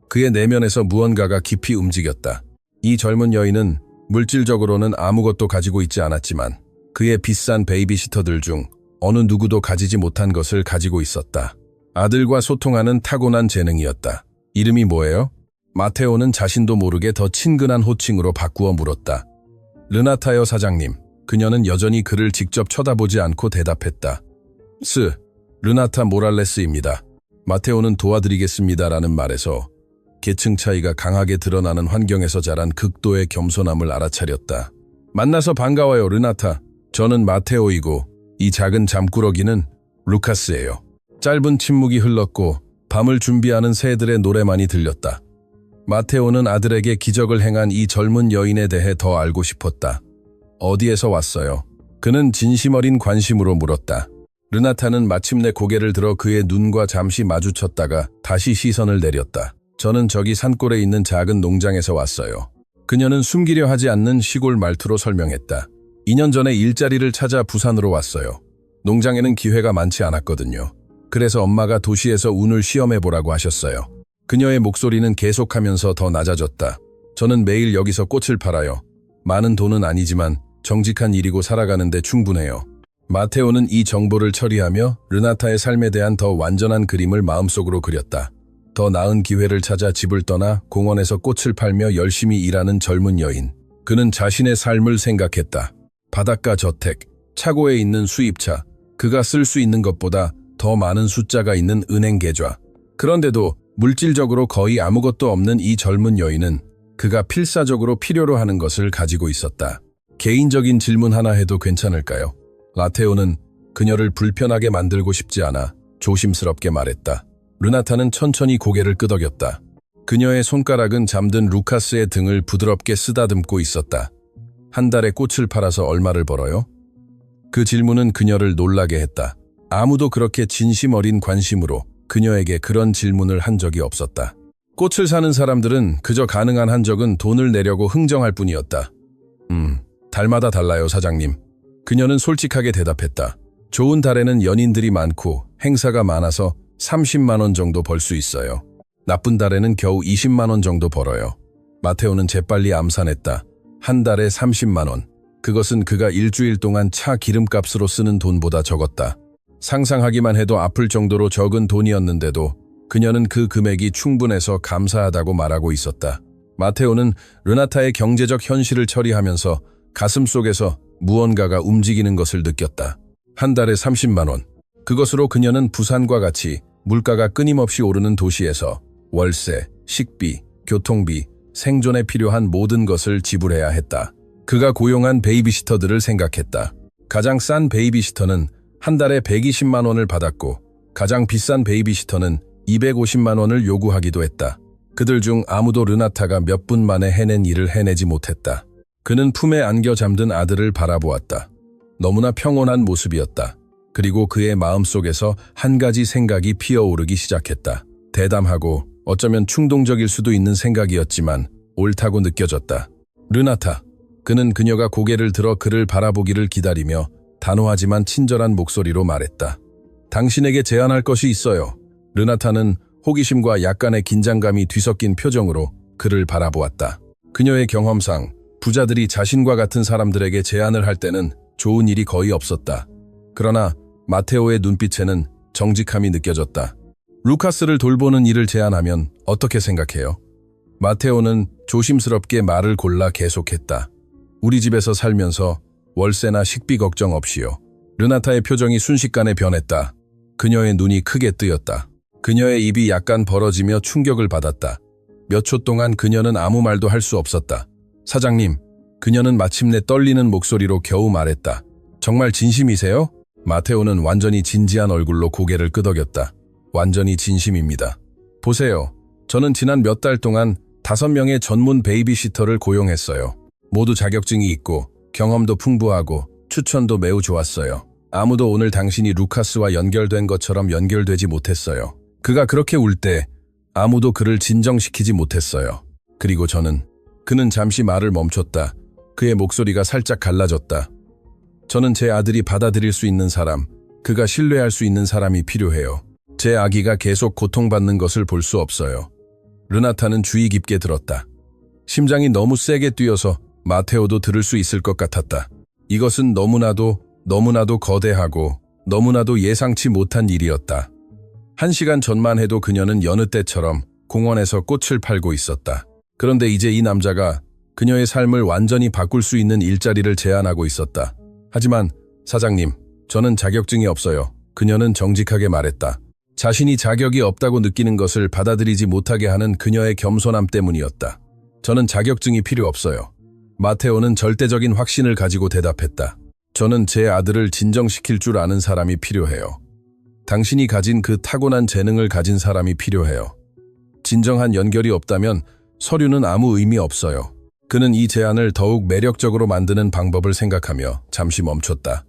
그의 내면에서 무언가가 깊이 움직였다. 이 젊은 여인은 물질적으로는 아무것도 가지고 있지 않았지만 그의 비싼 베이비시터들 중 어느 누구도 가지지 못한 것을 가지고 있었다. 아들과 소통하는 타고난 재능이었다. 이름이 뭐예요? 마테오는 자신도 모르게 더 친근한 호칭으로 바꾸어 물었다. 르나타요 사장님. 그녀는 여전히 그를 직접 쳐다보지 않고 대답했다. 르나타 모랄레스입니다. 마테오는 도와드리겠습니다라는 말에서 계층 차이가 강하게 드러나는 환경에서 자란 극도의 겸손함을 알아차렸다. 만나서 반가워요, 르나타. 저는 마테오이고 이 작은 잠꾸러기는 루카스예요. 짧은 침묵이 흘렀고 밤을 준비하는 새들의 노래만이 들렸다. 마테오는 아들에게 기적을 행한 이 젊은 여인에 대해 더 알고 싶었다. 어디에서 왔어요? 그는 진심 어린 관심으로 물었다. 르나타는 마침내 고개를 들어 그의 눈과 잠시 마주쳤다가 다시 시선을 내렸다. 저는 저기 산골에 있는 작은 농장에서 왔어요. 그녀는 숨기려 하지 않는 시골 말투로 설명했다. 2년 전에 일자리를 찾아 부산으로 왔어요. 농장에는 기회가 많지 않았거든요. 그래서 엄마가 도시에서 운을 시험해보라고 하셨어요. 그녀의 목소리는 계속하면서 더 낮아졌다. 저는 매일 여기서 꽃을 팔아요. 많은 돈은 아니지만 정직한 일이고 살아가는데 충분해요. 마테오는 이 정보를 처리하며 르나타의 삶에 대한 더 완전한 그림을 마음속으로 그렸다. 더 나은 기회를 찾아 집을 떠나 공원에서 꽃을 팔며 열심히 일하는 젊은 여인. 그는 자신의 삶을 생각했다. 바닷가 저택, 차고에 있는 수입차, 그가 쓸 수 있는 것보다 더 많은 숫자가 있는 은행 계좌. 그런데도 물질적으로 거의 아무것도 없는 이 젊은 여인은 그가 필사적으로 필요로 하는 것을 가지고 있었다. 개인적인 질문 하나 해도 괜찮을까요? 라테오는 그녀를 불편하게 만들고 싶지 않아 조심스럽게 말했다. 르나타는 천천히 고개를 끄덕였다. 그녀의 손가락은 잠든 루카스의 등을 부드럽게 쓰다듬고 있었다. 한 달에 꽃을 팔아서 얼마를 벌어요? 그 질문은 그녀를 놀라게 했다. 아무도 그렇게 진심 어린 관심으로 그녀에게 그런 질문을 한 적이 없었다. 꽃을 사는 사람들은 그저 가능한 한 적은 돈을 내려고 흥정할 뿐이었다. 달마다 달라요, 사장님. 그녀는 솔직하게 대답했다. 좋은 달에는 연인들이 많고 행사가 많아서 30만 원 정도 벌 수 있어요. 나쁜 달에는 겨우 20만 원 정도 벌어요. 마테오는 재빨리 암산했다. 한 달에 30만 원. 그것은 그가 일주일 동안 차 기름값으로 쓰는 돈보다 적었다. 상상하기만 해도 아플 정도로 적은 돈이었는데도 그녀는 그 금액이 충분해서 감사하다고 말하고 있었다. 마테오는 르나타의 경제적 현실을 처리하면서 가슴속에서 무언가가 움직이는 것을 느꼈다. 한 달에 30만 원. 그것으로 그녀는 부산과 같이 물가가 끊임없이 오르는 도시에서 월세, 식비, 교통비, 생존에 필요한 모든 것을 지불해야 했다. 그가 고용한 베이비시터들을 생각했다. 가장 싼 베이비시터는 한 달에 120만 원을 받았고 가장 비싼 베이비시터는 250만 원을 요구하기도 했다. 그들 중 아무도 르나타가 몇 분 만에 해낸 일을 해내지 못했다. 그는 품에 안겨 잠든 아들을 바라보았다. 너무나 평온한 모습이었다. 그리고 그의 마음속에서 한 가지 생각이 피어오르기 시작했다. 대담하고 어쩌면 충동적일 수도 있는 생각이었지만 옳다고 느껴졌다. 르나타. 그는 그녀가 고개를 들어 그를 바라보기를 기다리며 단호하지만 친절한 목소리로 말했다. 당신에게 제안할 것이 있어요. 르나타는 호기심과 약간의 긴장감이 뒤섞인 표정으로 그를 바라보았다. 그녀의 경험상 부자들이 자신과 같은 사람들에게 제안을 할 때는 좋은 일이 거의 없었다. 그러나 마테오의 눈빛에는 정직함이 느껴졌다. 루카스를 돌보는 일을 제안하면 어떻게 생각해요? 마테오는 조심스럽게 말을 골라 계속했다. 우리 집에서 살면서 월세나 식비 걱정 없이요. 르나타의 표정이 순식간에 변했다. 그녀의 눈이 크게 뜨였다. 그녀의 입이 약간 벌어지며 충격을 받았다. 몇 초 동안 그녀는 아무 말도 할 수 없었다. 사장님, 그녀는 마침내 떨리는 목소리로 겨우 말했다. 정말 진심이세요? 마테오는 완전히 진지한 얼굴로 고개를 끄덕였다. 완전히 진심입니다. 보세요. 저는 지난 몇 달 동안 5명의 전문 베이비시터를 고용했어요. 모두 자격증이 있고 경험도 풍부하고 추천도 매우 좋았어요. 아무도 오늘 당신이 루카스와 연결된 것처럼 연결되지 못했어요. 그가 그렇게 울 때 아무도 그를 진정시키지 못했어요. 그리고 그는 잠시 말을 멈췄다. 그의 목소리가 살짝 갈라졌다. 저는 제 아들이 받아들일 수 있는 사람, 그가 신뢰할 수 있는 사람이 필요해요. 제 아기가 계속 고통받는 것을 볼 수 없어요. 르나타는 주의 깊게 들었다. 심장이 너무 세게 뛰어서 마테오도 들을 수 있을 것 같았다. 이것은 너무나도 거대하고 너무나도 예상치 못한 일이었다. 1시간 전만 해도 그녀는 여느 때처럼 공원에서 꽃을 팔고 있었다. 그런데 이제 이 남자가 그녀의 삶을 완전히 바꿀 수 있는 일자리를 제안하고 있었다. 하지만 사장님, 저는 자격증이 없어요. 그녀는 정직하게 말했다. 자신이 자격이 없다고 느끼는 것을 받아들이지 못하게 하는 그녀의 겸손함 때문이었다. 저는 자격증이 필요 없어요. 마테오는 절대적인 확신을 가지고 대답했다. 저는 제 아들을 진정시킬 줄 아는 사람이 필요해요. 당신이 가진 그 타고난 재능을 가진 사람이 필요해요. 진정한 연결이 없다면 서류는 아무 의미 없어요. 그는 이 제안을 더욱 매력적으로 만드는 방법을 생각하며 잠시 멈췄다.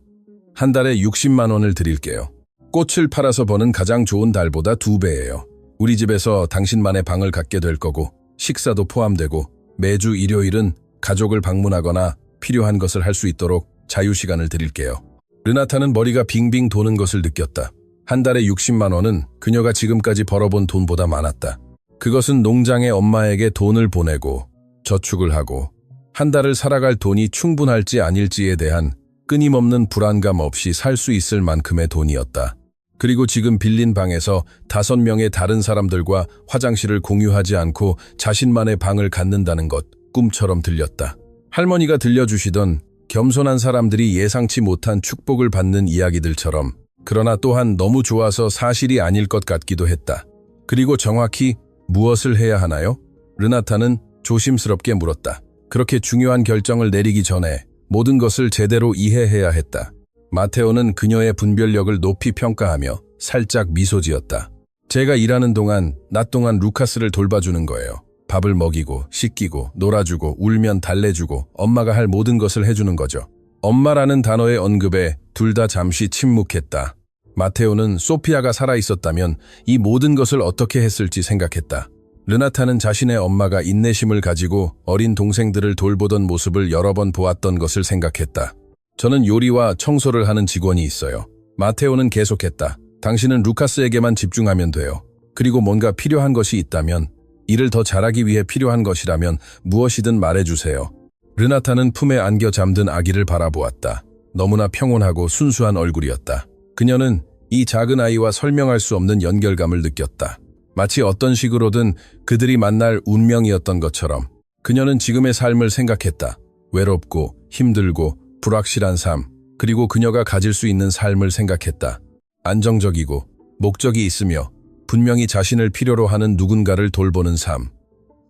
한 달에 60만 원을 드릴게요. 꽃을 팔아서 버는 가장 좋은 달보다 2배예요. 우리 집에서 당신만의 방을 갖게 될 거고 식사도 포함되고 매주 일요일은 가족을 방문하거나 필요한 것을 할 수 있도록 자유시간을 드릴게요. 르나타는 머리가 빙빙 도는 것을 느꼈다. 한 달에 60만 원은 그녀가 지금까지 벌어본 돈보다 많았다. 그것은 농장의 엄마에게 돈을 보내고 저축을 하고 한 달을 살아갈 돈이 충분할지 아닐지에 대한 끊임없는 불안감 없이 살 수 있을 만큼의 돈이었다. 그리고 지금 빌린 방에서 5명의 다른 사람들과 화장실을 공유하지 않고 자신만의 방을 갖는다는 것, 꿈처럼 들렸다. 할머니가 들려주시던 겸손한 사람들이 예상치 못한 축복을 받는 이야기들처럼, 그러나 또한 너무 좋아서 사실이 아닐 것 같기도 했다. 그리고 정확히 무엇을 해야 하나요? 르나타는 조심스럽게 물었다. 그렇게 중요한 결정을 내리기 전에 모든 것을 제대로 이해해야 했다. 마테오는 그녀의 분별력을 높이 평가하며 살짝 미소 지었다. 제가 일하는 동안, 낮 동안 루카스를 돌봐주는 거예요. 밥을 먹이고, 씻기고, 놀아주고, 울면 달래주고, 엄마가 할 모든 것을 해주는 거죠. 엄마라는 단어의 언급에 둘 다 잠시 침묵했다. 마테오는 소피아가 살아있었다면 이 모든 것을 어떻게 했을지 생각했다. 르나타는 자신의 엄마가 인내심을 가지고 어린 동생들을 돌보던 모습을 여러 번 보았던 것을 생각했다. 저는 요리와 청소를 하는 직원이 있어요. 마테오는 계속했다. 당신은 루카스에게만 집중하면 돼요. 그리고 뭔가 필요한 것이 있다면, 일을 더 잘하기 위해 필요한 것이라면 무엇이든 말해주세요. 르나타는 품에 안겨 잠든 아기를 바라보았다. 너무나 평온하고 순수한 얼굴이었다. 그녀는 이 작은 아이와 설명할 수 없는 연결감을 느꼈다. 마치 어떤 식으로든 그들이 만날 운명이었던 것처럼. 그녀는 지금의 삶을 생각했다. 외롭고 힘들고 불확실한 삶, 그리고 그녀가 가질 수 있는 삶을 생각했다. 안정적이고 목적이 있으며 분명히 자신을 필요로 하는 누군가를 돌보는 삶.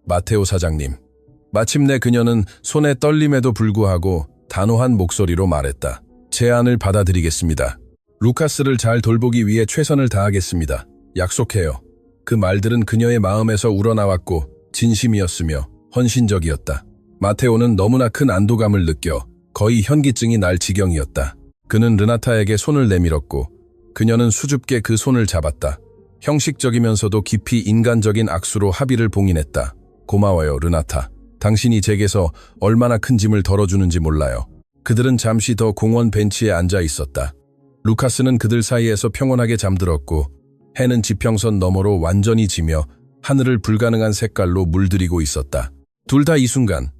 마테오 사장님. 마침내 그녀는 손에 떨림에도 불구하고 단호한 목소리로 말했다. 제안을 받아들이겠습니다. 루카스를 잘 돌보기 위해 최선을 다하겠습니다. 약속해요. 그 말들은 그녀의 마음에서 우러나왔고 진심이었으며 헌신적이었다. 마테오는 너무나 큰 안도감을 느껴 거의 현기증이 날 지경이었다. 그는 르나타에게 손을 내밀었고 그녀는 수줍게 그 손을 잡았다. 형식적이면서도 깊이 인간적인 악수로 합의를 봉인했다. 고마워요, 르나타. 당신이 제게서 얼마나 큰 짐을 덜어주는지 몰라요. 그들은 잠시 더 공원 벤치에 앉아 있었다. 루카스는 그들 사이에서 평온하게 잠들었고 해는 지평선 너머로 완전히 지며 하늘을 불가능한 색깔로 물들이고 있었다. 둘 다 이 순간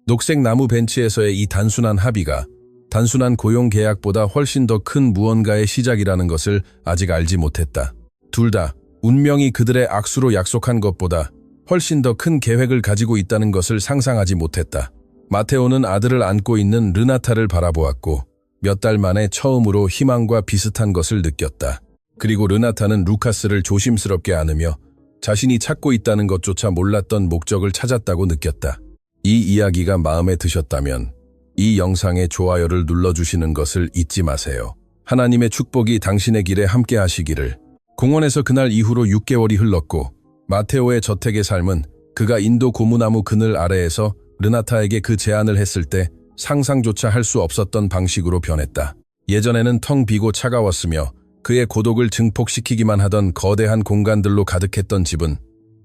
녹색 나무 벤치에서의 이 단순한 합의가 단순한 고용 계약보다 훨씬 더 큰 무언가의 시작이라는 것을 아직 알지 못했다. 둘 다 운명이 그들의 악수로 약속한 것보다 훨씬 더 큰 계획을 가지고 있다는 것을 상상하지 못했다. 마테오는 아들을 안고 있는 르나타를 바라보았고 몇 달 만에 처음으로 희망과 비슷한 것을 느꼈다. 그리고 르나타는 루카스를 조심스럽게 안으며 자신이 찾고 있다는 것조차 몰랐던 목적을 찾았다고 느꼈다. 이 이야기가 마음에 드셨다면 이 영상에 좋아요를 눌러주시는 것을 잊지 마세요. 하나님의 축복이 당신의 길에 함께 하시기를. 공원에서 그날 이후로 6개월이 흘렀고 마테오의 저택의 삶은 그가 인도 고무나무 그늘 아래에서 르나타에게 그 제안을 했을 때 상상조차 할 수 없었던 방식으로 변했다. 예전에는 텅 비고 차가웠으며 그의 고독을 증폭시키기만 하던 거대한 공간들로 가득했던 집은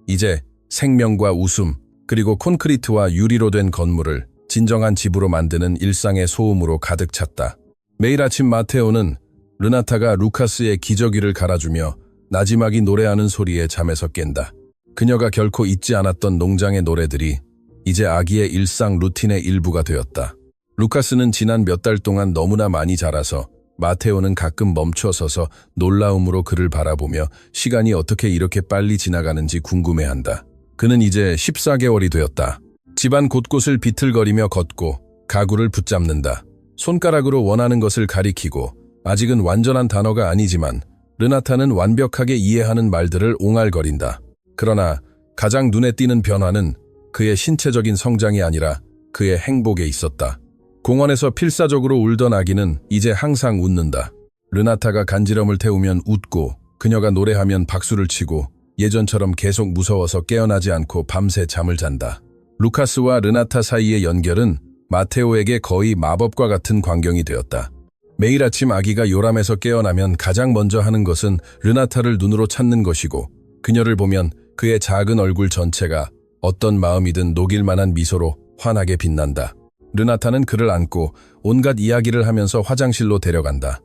이제 생명과 웃음, 그리고 콘크리트와 유리로 된 건물을 진정한 집으로 만드는 일상의 소음으로 가득 찼다. 매일 아침 마테오는 르나타가 루카스의 기저귀를 갈아주며 나지막이 노래하는 소리에 잠에서 깬다. 그녀가 결코 잊지 않았던 농장의 노래들이 이제 아기의 일상 루틴의 일부가 되었다. 루카스는 지난 몇 달 동안 너무나 많이 자라서 마테오는 가끔 멈춰서서 놀라움으로 그를 바라보며 시간이 어떻게 이렇게 빨리 지나가는지 궁금해한다. 그는 이제 14개월이 되었다. 집안 곳곳을 비틀거리며 걷고 가구를 붙잡는다. 손가락으로 원하는 것을 가리키고 아직은 완전한 단어가 아니지만 르나타는 완벽하게 이해하는 말들을 옹알거린다. 그러나 가장 눈에 띄는 변화는 그의 신체적인 성장이 아니라 그의 행복에 있었다. 공원에서 필사적으로 울던 아기는 이제 항상 웃는다. 르나타가 간지럼을 태우면 웃고 그녀가 노래하면 박수를 치고 예전처럼 계속 무서워서 깨어나지 않고 밤새 잠을 잔다. 루카스와 르나타 사이의 연결은 마테오에게 거의 마법과 같은 광경이 되었다. 매일 아침 아기가 요람에서 깨어나면 가장 먼저 하는 것은 르나타를 눈으로 찾는 것이고 그녀를 보면 그의 작은 얼굴 전체가 어떤 마음이든 녹일 만한 미소로 환하게 빛난다. 르나타는 그를 안고 온갖 이야기를 하면서 화장실로 데려간다.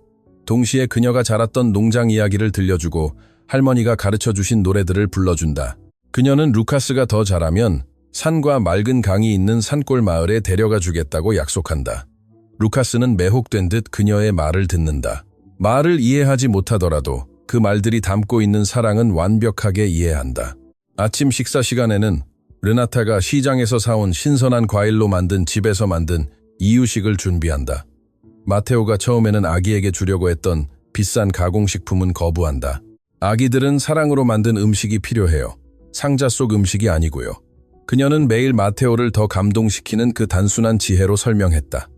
동시에 그녀가 자랐던 농장 이야기를 들려주고 할머니가 가르쳐주신 노래들을 불러준다. 그녀는 루카스가 더 자라면 산과 맑은 강이 있는 산골 마을에 데려가 주겠다고 약속한다. 루카스는 매혹된 듯 그녀의 말을 듣는다. 말을 이해하지 못하더라도 그 말들이 담고 있는 사랑은 완벽하게 이해한다. 아침 식사 시간에는 르나타가 시장에서 사온 신선한 과일로 만든 집에서 만든 이유식을 준비한다. 마테오가 처음에는 아기에게 주려고 했던 비싼 가공식품은 거부한다. 아기들은 사랑으로 만든 음식이 필요해요. 상자 속 음식이 아니고요. 그녀는 매일 마테오를 더 감동시키는 그 단순한 지혜로 설명했다.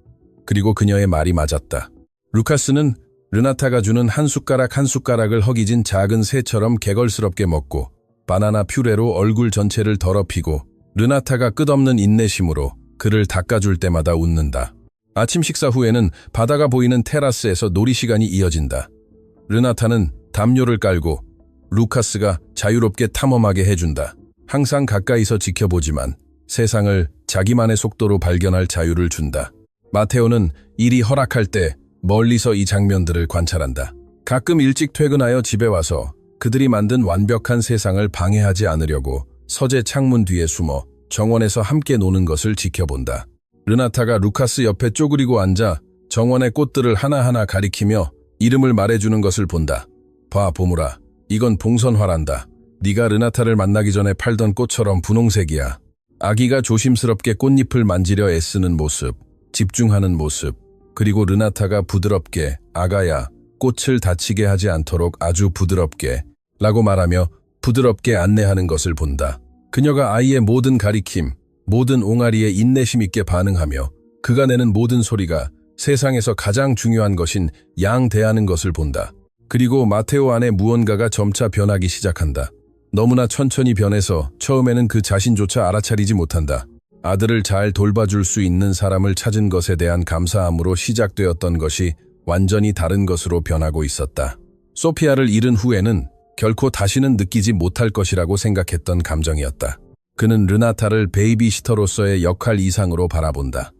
그리고 그녀의 말이 맞았다. 루카스는 르나타가 주는 한 숟가락 한 숟가락을 허기진 작은 새처럼 개걸스럽게 먹고 바나나 퓨레로 얼굴 전체를 더럽히고 르나타가 끝없는 인내심으로 그를 닦아줄 때마다 웃는다. 아침 식사 후에는 바다가 보이는 테라스에서 놀이 시간이 이어진다. 르나타는 담요를 깔고 루카스가 자유롭게 탐험하게 해준다. 항상 가까이서 지켜보지만 세상을 자기만의 속도로 발견할 자유를 준다. 마테오는 일이 허락할 때 멀리서 이 장면들을 관찰한다. 가끔 일찍 퇴근하여 집에 와서 그들이 만든 완벽한 세상을 방해하지 않으려고 서재 창문 뒤에 숨어 정원에서 함께 노는 것을 지켜본다. 르나타가 루카스 옆에 쪼그리고 앉아 정원의 꽃들을 하나하나 가리키며 이름을 말해주는 것을 본다. 봐, 보물아. 이건 봉선화란다. 네가 르나타를 만나기 전에 팔던 꽃처럼 분홍색이야. 아기가 조심스럽게 꽃잎을 만지려 애쓰는 모습, 집중하는 모습, 그리고 르나타가 부드럽게 아가야, 꽃을 다치게 하지 않도록 아주 부드럽게 라고 말하며 부드럽게 안내하는 것을 본다. 그녀가 아이의 모든 가리킴, 모든 옹알이에 인내심 있게 반응하며 그가 내는 모든 소리가 세상에서 가장 중요한 것인 양대하는 것을 본다. 그리고 마테오 안에 무언가가 점차 변하기 시작한다. 너무나 천천히 변해서 처음에는 그 자신조차 알아차리지 못한다. 아들을 잘 돌봐줄 수 있는 사람을 찾은 것에 대한 감사함으로 시작되었던 것이 완전히 다른 것으로 변하고 있었다. 소피아를 잃은 후에는 결코 다시는 느끼지 못할 것이라고 생각했던 감정이었다. 그는 르나타를 베이비시터로서의 역할 이상으로 바라본다.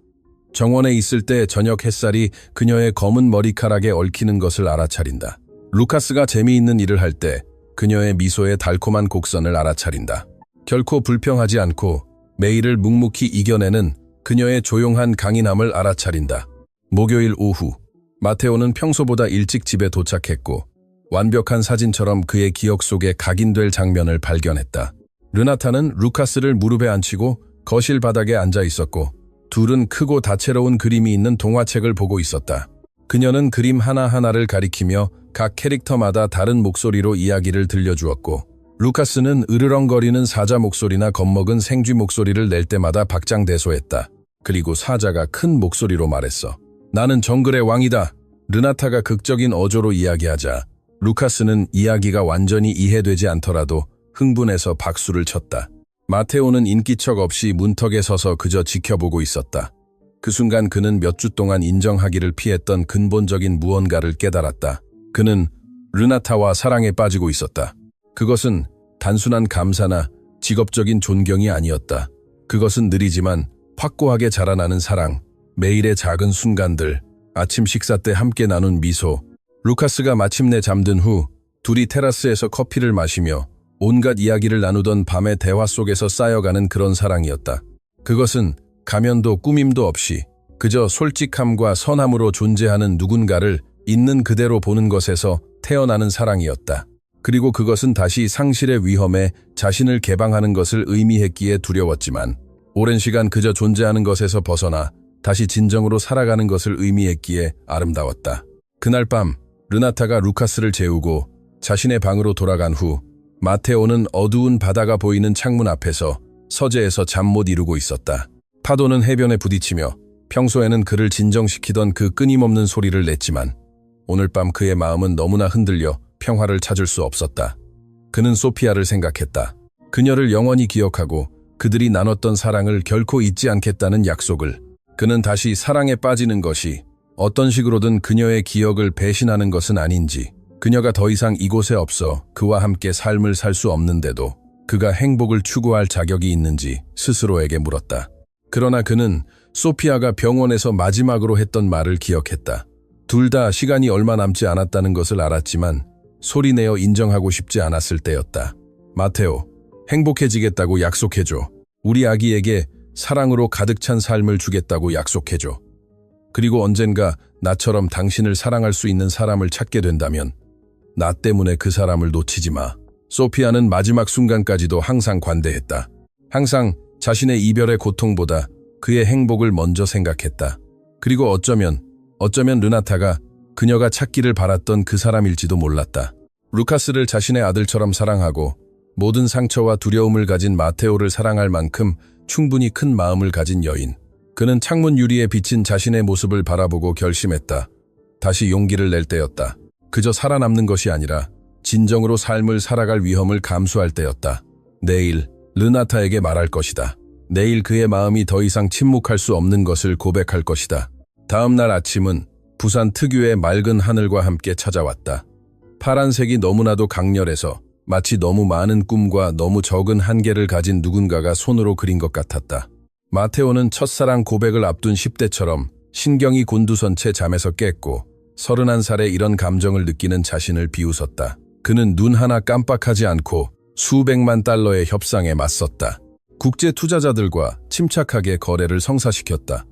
정원에 있을 때 저녁 햇살이 그녀의 검은 머리카락에 얽히는 것을 알아차린다. 루카스가 재미있는 일을 할 때 그녀의 미소의 달콤한 곡선을 알아차린다. 결코 불평하지 않고 매일을 묵묵히 이겨내는 그녀의 조용한 강인함을 알아차린다. 목요일 오후, 마테오는 평소보다 일찍 집에 도착했고 완벽한 사진처럼 그의 기억 속에 각인될 장면을 발견했다. 르나타는 루카스를 무릎에 앉히고 거실 바닥에 앉아 있었고 둘은 크고 다채로운 그림이 있는 동화책을 보고 있었다. 그녀는 그림 하나하나를 가리키며 각 캐릭터마다 다른 목소리로 이야기를 들려주었고 루카스는 으르렁거리는 사자 목소리나 겁먹은 생쥐 목소리를 낼 때마다 박장대소했다. 그리고 사자가 큰 목소리로 말했어. 나는 정글의 왕이다. 르나타가 극적인 어조로 이야기하자 루카스는 이야기가 완전히 이해되지 않더라도 흥분해서 박수를 쳤다. 마테오는 인기척 없이 문턱에 서서 그저 지켜보고 있었다. 그 순간 그는 몇 주 동안 인정하기를 피했던 근본적인 무언가를 깨달았다. 그는 르나타와 사랑에 빠지고 있었다. 그것은 단순한 감사나 직업적인 존경이 아니었다. 그것은 느리지만 확고하게 자라나는 사랑, 매일의 작은 순간들, 아침 식사 때 함께 나눈 미소. 루카스가 마침내 잠든 후 둘이 테라스에서 커피를 마시며 온갖 이야기를 나누던 밤의 대화 속에서 쌓여가는 그런 사랑이었다. 그것은 가면도 꾸밈도 없이 그저 솔직함과 선함으로 존재하는 누군가를 있는 그대로 보는 것에서 태어나는 사랑이었다. 그리고 그것은 다시 상실의 위험에 자신을 개방하는 것을 의미했기에 두려웠지만 오랜 시간 그저 존재하는 것에서 벗어나 다시 진정으로 살아가는 것을 의미했기에 아름다웠다. 그날 밤 르나타가 루카스를 재우고 자신의 방으로 돌아간 후 마테오는 어두운 바다가 보이는 창문 앞에서 서재에서 잠 못 이루고 있었다. 파도는 해변에 부딪히며 평소에는 그를 진정시키던 그 끊임없는 소리를 냈지만 오늘 밤 그의 마음은 너무나 흔들려 평화를 찾을 수 없었다. 그는 소피아를 생각했다. 그녀를 영원히 기억하고 그들이 나눴던 사랑을 결코 잊지 않겠다는 약속을. 그는 다시 사랑에 빠지는 것이 어떤 식으로든 그녀의 기억을 배신하는 것은 아닌지, 그녀가 더 이상 이곳에 없어 그와 함께 삶을 살 수 없는데도 그가 행복을 추구할 자격이 있는지 스스로에게 물었다. 그러나 그는 소피아가 병원에서 마지막으로 했던 말을 기억했다. 둘 다 시간이 얼마 남지 않았다는 것을 알았지만 소리내어 인정하고 싶지 않았을 때였다. 마테오, 행복해지겠다고 약속해줘. 우리 아기에게 사랑으로 가득 찬 삶을 주겠다고 약속해줘. 그리고 언젠가 나처럼 당신을 사랑할 수 있는 사람을 찾게 된다면 나 때문에 그 사람을 놓치지 마. 소피아는 마지막 순간까지도 항상 관대했다. 항상 자신의 이별의 고통보다 그의 행복을 먼저 생각했다. 그리고 어쩌면 르나타가 그녀가 찾기를 바랐던 그 사람일지도 몰랐다. 루카스를 자신의 아들처럼 사랑하고 모든 상처와 두려움을 가진 마테오를 사랑할 만큼 충분히 큰 마음을 가진 여인. 그는 창문 유리에 비친 자신의 모습을 바라보고 결심했다. 다시 용기를 낼 때였다. 그저 살아남는 것이 아니라 진정으로 삶을 살아갈 위험을 감수할 때였다. 내일 르나타에게 말할 것이다. 내일 그의 마음이 더 이상 침묵할 수 없는 것을 고백할 것이다. 다음 날 아침은 부산 특유의 맑은 하늘과 함께 찾아왔다. 파란색이 너무나도 강렬해서 마치 너무 많은 꿈과 너무 적은 한계를 가진 누군가가 손으로 그린 것 같았다. 마테오는 첫사랑 고백을 앞둔 10대처럼 신경이 곤두선 채 잠에서 깼고 31살에 이런 감정을 느끼는 자신을 비웃었다. 그는 눈 하나 깜빡하지 않고 수백만 달러의 협상에 맞섰다. 국제 투자자들과 침착하게 거래를 성사시켰다.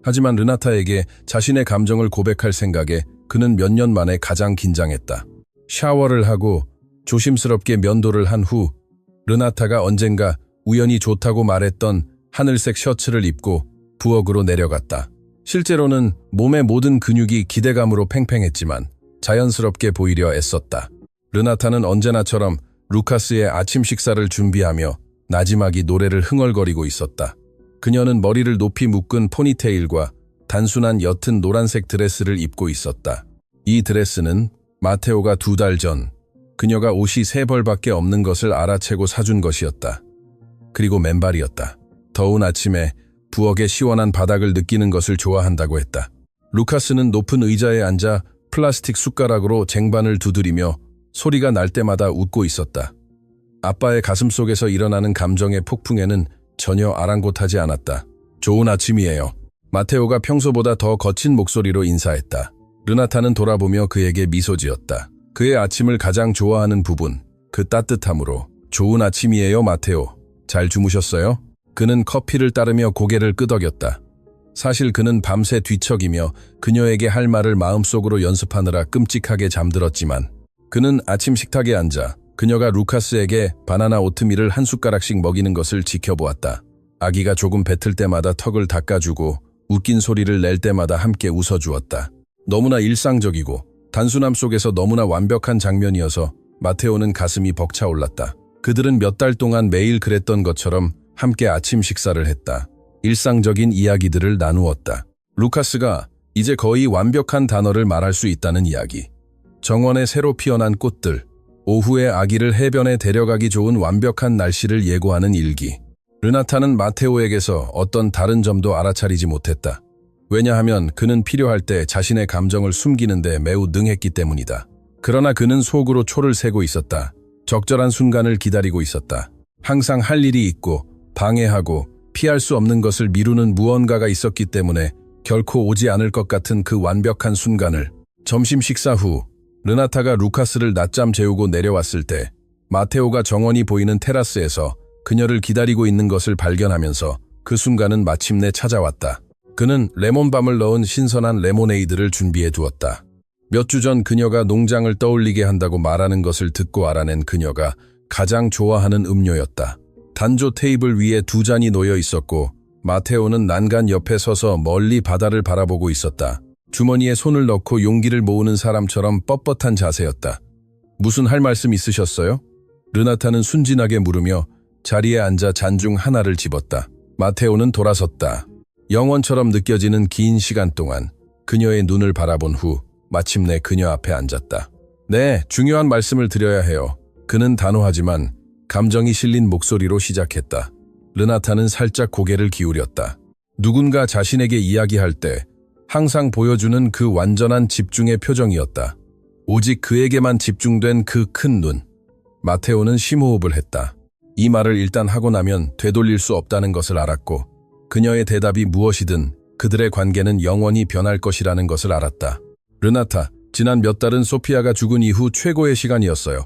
하지만 르나타에게 자신의 감정을 고백할 생각에 그는 몇 년 만에 가장 긴장했다. 샤워를 하고 조심스럽게 면도를 한 후 르나타가 언젠가 우연히 좋다고 말했던 하늘색 셔츠를 입고 부엌으로 내려갔다. 실제로는 몸의 모든 근육이 기대감으로 팽팽했지만 자연스럽게 보이려 애썼다. 르나타는 언제나처럼 루카스의 아침 식사를 준비하며 나지막이 노래를 흥얼거리고 있었다. 그녀는 머리를 높이 묶은 포니테일과 단순한 옅은 노란색 드레스를 입고 있었다. 이 드레스는 마테오가 2달 전 그녀가 옷이 3벌밖에 없는 것을 알아채고 사준 것이었다. 그리고 맨발이었다. 더운 아침에 부엌의 시원한 바닥을 느끼는 것을 좋아한다고 했다. 루카스는 높은 의자에 앉아 플라스틱 숟가락으로 쟁반을 두드리며 소리가 날 때마다 웃고 있었다. 아빠의 가슴속에서 일어나는 감정의 폭풍에는 전혀 아랑곳하지 않았다. 좋은 아침이에요. 마테오가 평소보다 더 거친 목소리로 인사했다. 르나타는 돌아보며 그에게 미소 지었다. 그의 아침을 가장 좋아하는 부분, 그 따뜻함으로. 좋은 아침이에요, 마테오. 잘 주무셨어요? 그는 커피를 따르며 고개를 끄덕였다. 사실 그는 밤새 뒤척이며 그녀에게 할 말을 마음속으로 연습하느라 끔찍하게 잠들었지만 그는 아침 식탁에 앉아 그녀가 루카스에게 바나나 오트밀을 한 숟가락씩 먹이는 것을 지켜보았다. 아기가 조금 뱉을 때마다 턱을 닦아주고 웃긴 소리를 낼 때마다 함께 웃어주었다. 너무나 일상적이고 단순함 속에서 너무나 완벽한 장면이어서 마테오는 가슴이 벅차올랐다. 그들은 몇 달 동안 매일 그랬던 것처럼 함께 아침 식사를 했다. 일상적인 이야기들을 나누었다. 루카스가 이제 거의 완벽한 단어를 말할 수 있다는 이야기. 정원에 새로 피어난 꽃들, 오후에 아기를 해변에 데려가기 좋은 완벽한 날씨를 예고하는 일기. 르나타는 마테오에게서 어떤 다른 점도 알아차리지 못했다. 왜냐하면 그는 필요할 때 자신의 감정을 숨기는데 매우 능했기 때문이다. 그러나 그는 속으로 초를 세고 있었다. 적절한 순간을 기다리고 있었다. 항상 할 일이 있고 방해하고 피할 수 없는 것을 미루는 무언가가 있었기 때문에 결코 오지 않을 것 같은 그 완벽한 순간을. 점심 식사 후 르나타가 루카스를 낮잠 재우고 내려왔을 때 마테오가 정원이 보이는 테라스에서 그녀를 기다리고 있는 것을 발견하면서 그 순간은 마침내 찾아왔다. 그는 레몬밤을 넣은 신선한 레모네이드를 준비해 두었다. 몇 주 전 그녀가 농장을 떠올리게 한다고 말하는 것을 듣고 알아낸 그녀가 가장 좋아하는 음료였다. 단조 테이블 위에 두 잔이 놓여 있었고 마테오는 난간 옆에 서서 멀리 바다를 바라보고 있었다. 주머니에 손을 넣고 용기를 모으는 사람처럼 뻣뻣한 자세였다. 무슨 할 말씀 있으셨어요? 르나타는 순진하게 물으며 자리에 앉아 잔 중 하나를 집었다. 마테오는 돌아섰다. 영원처럼 느껴지는 긴 시간 동안 그녀의 눈을 바라본 후 마침내 그녀 앞에 앉았다. 네, 중요한 말씀을 드려야 해요. 그는 단호하지만 감정이 실린 목소리로 시작했다. 르나타는 살짝 고개를 기울였다. 누군가 자신에게 이야기할 때 항상 보여주는 그 완전한 집중의 표정이었다. 오직 그에게만 집중된 그 큰 눈. 마테오는 심호흡을 했다. 이 말을 일단 하고 나면 되돌릴 수 없다는 것을 알았고 그녀의 대답이 무엇이든 그들의 관계는 영원히 변할 것이라는 것을 알았다. 르나타, 지난 몇 달은 소피아가 죽은 이후 최고의 시간이었어요.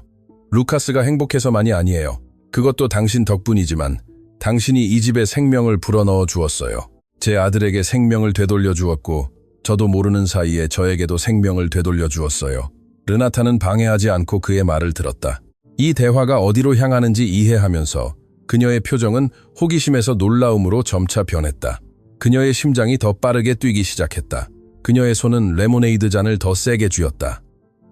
루카스가 행복해서만이 아니에요. 그것도 당신 덕분이지만 당신이 이 집에 생명을 불어넣어 주었어요. 제 아들에게 생명을 되돌려 주었고 저도 모르는 사이에 저에게도 생명을 되돌려 주었어요. 르나타는 방해하지 않고 그의 말을 들었다. 이 대화가 어디로 향하는지 이해하면서 그녀의 표정은 호기심에서 놀라움으로 점차 변했다. 그녀의 심장이 더 빠르게 뛰기 시작했다. 그녀의 손은 레모네이드 잔을 더 세게 쥐었다.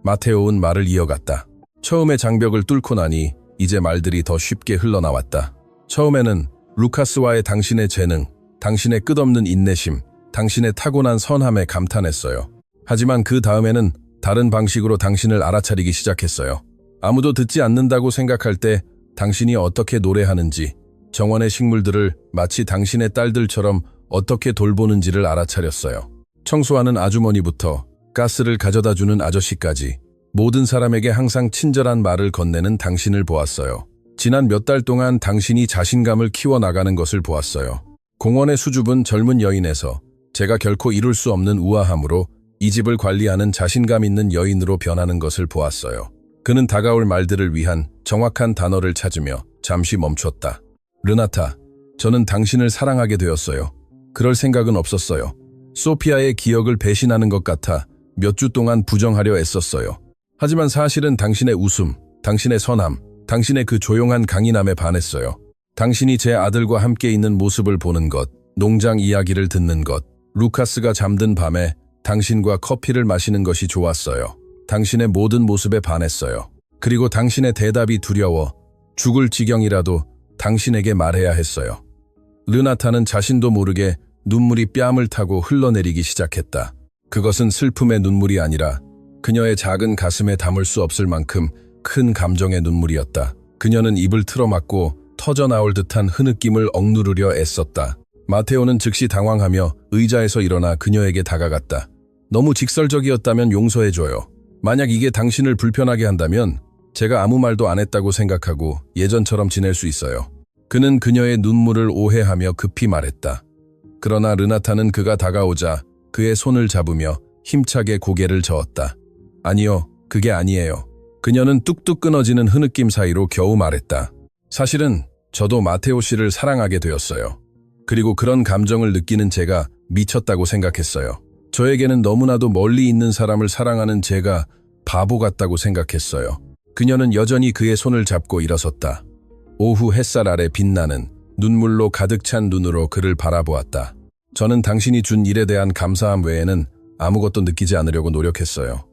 마테오는 말을 이어갔다. 처음에 장벽을 뚫고 나니 이제 말들이 더 쉽게 흘러나왔다. 처음에는 루카스와의 당신의 재능, 당신의 끝없는 인내심, 당신의 타고난 선함에 감탄했어요. 하지만 그 다음에는 다른 방식으로 당신을 알아차리기 시작했어요. 아무도 듣지 않는다고 생각할 때 당신이 어떻게 노래하는지, 정원의 식물들을 마치 당신의 딸들처럼 어떻게 돌보는지를 알아차렸어요. 청소하는 아주머니부터 가스를 가져다주는 아저씨까지 모든 사람에게 항상 친절한 말을 건네는 당신을 보았어요. 지난 몇 달 동안 당신이 자신감을 키워나가는 것을 보았어요. 공원의 수줍은 젊은 여인에서 제가 결코 이룰 수 없는 우아함으로 이 집을 관리하는 자신감 있는 여인으로 변하는 것을 보았어요. 그는 다가올 말들을 위한 정확한 단어를 찾으며 잠시 멈췄다. 르나타, 저는 당신을 사랑하게 되었어요. 그럴 생각은 없었어요. 소피아의 기억을 배신하는 것 같아 몇 주 동안 부정하려 애썼어요. 하지만 사실은 당신의 웃음, 당신의 선함, 당신의 그 조용한 강인함에 반했어요. 당신이 제 아들과 함께 있는 모습을 보는 것, 농장 이야기를 듣는 것, 루카스가 잠든 밤에 당신과 커피를 마시는 것이 좋았어요. 당신의 모든 모습에 반했어요. 그리고 당신의 대답이 두려워 죽을 지경이라도 당신에게 말해야 했어요. 르나타는 자신도 모르게 눈물이 뺨을 타고 흘러내리기 시작했다. 그것은 슬픔의 눈물이 아니라 그녀의 작은 가슴에 담을 수 없을 만큼 큰 감정의 눈물이었다. 그녀는 입을 틀어막고 터져나올 듯한 흐느낌을 억누르려 애썼다. 마테오는 즉시 당황하며 의자에서 일어나 그녀에게 다가갔다. 너무 직설적이었다면 용서해줘요. 만약 이게 당신을 불편하게 한다면 제가 아무 말도 안 했다고 생각하고 예전처럼 지낼 수 있어요. 그는 그녀의 눈물을 오해하며 급히 말했다. 그러나 르나타는 그가 다가오자 그의 손을 잡으며 힘차게 고개를 저었다. 아니요, 그게 아니에요. 그녀는 뚝뚝 끊어지는 흐느낌 사이로 겨우 말했다. 사실은 저도 마테오 씨를 사랑하게 되었어요. 그리고 그런 감정을 느끼는 제가 미쳤다고 생각했어요. 저에게는 너무나도 멀리 있는 사람을 사랑하는 제가 바보 같다고 생각했어요. 그녀는 여전히 그의 손을 잡고 일어섰다. 오후 햇살 아래 빛나는 눈물로 가득 찬 눈으로 그를 바라보았다. 저는 당신이 준 일에 대한 감사함 외에는 아무것도 느끼지 않으려고 노력했어요.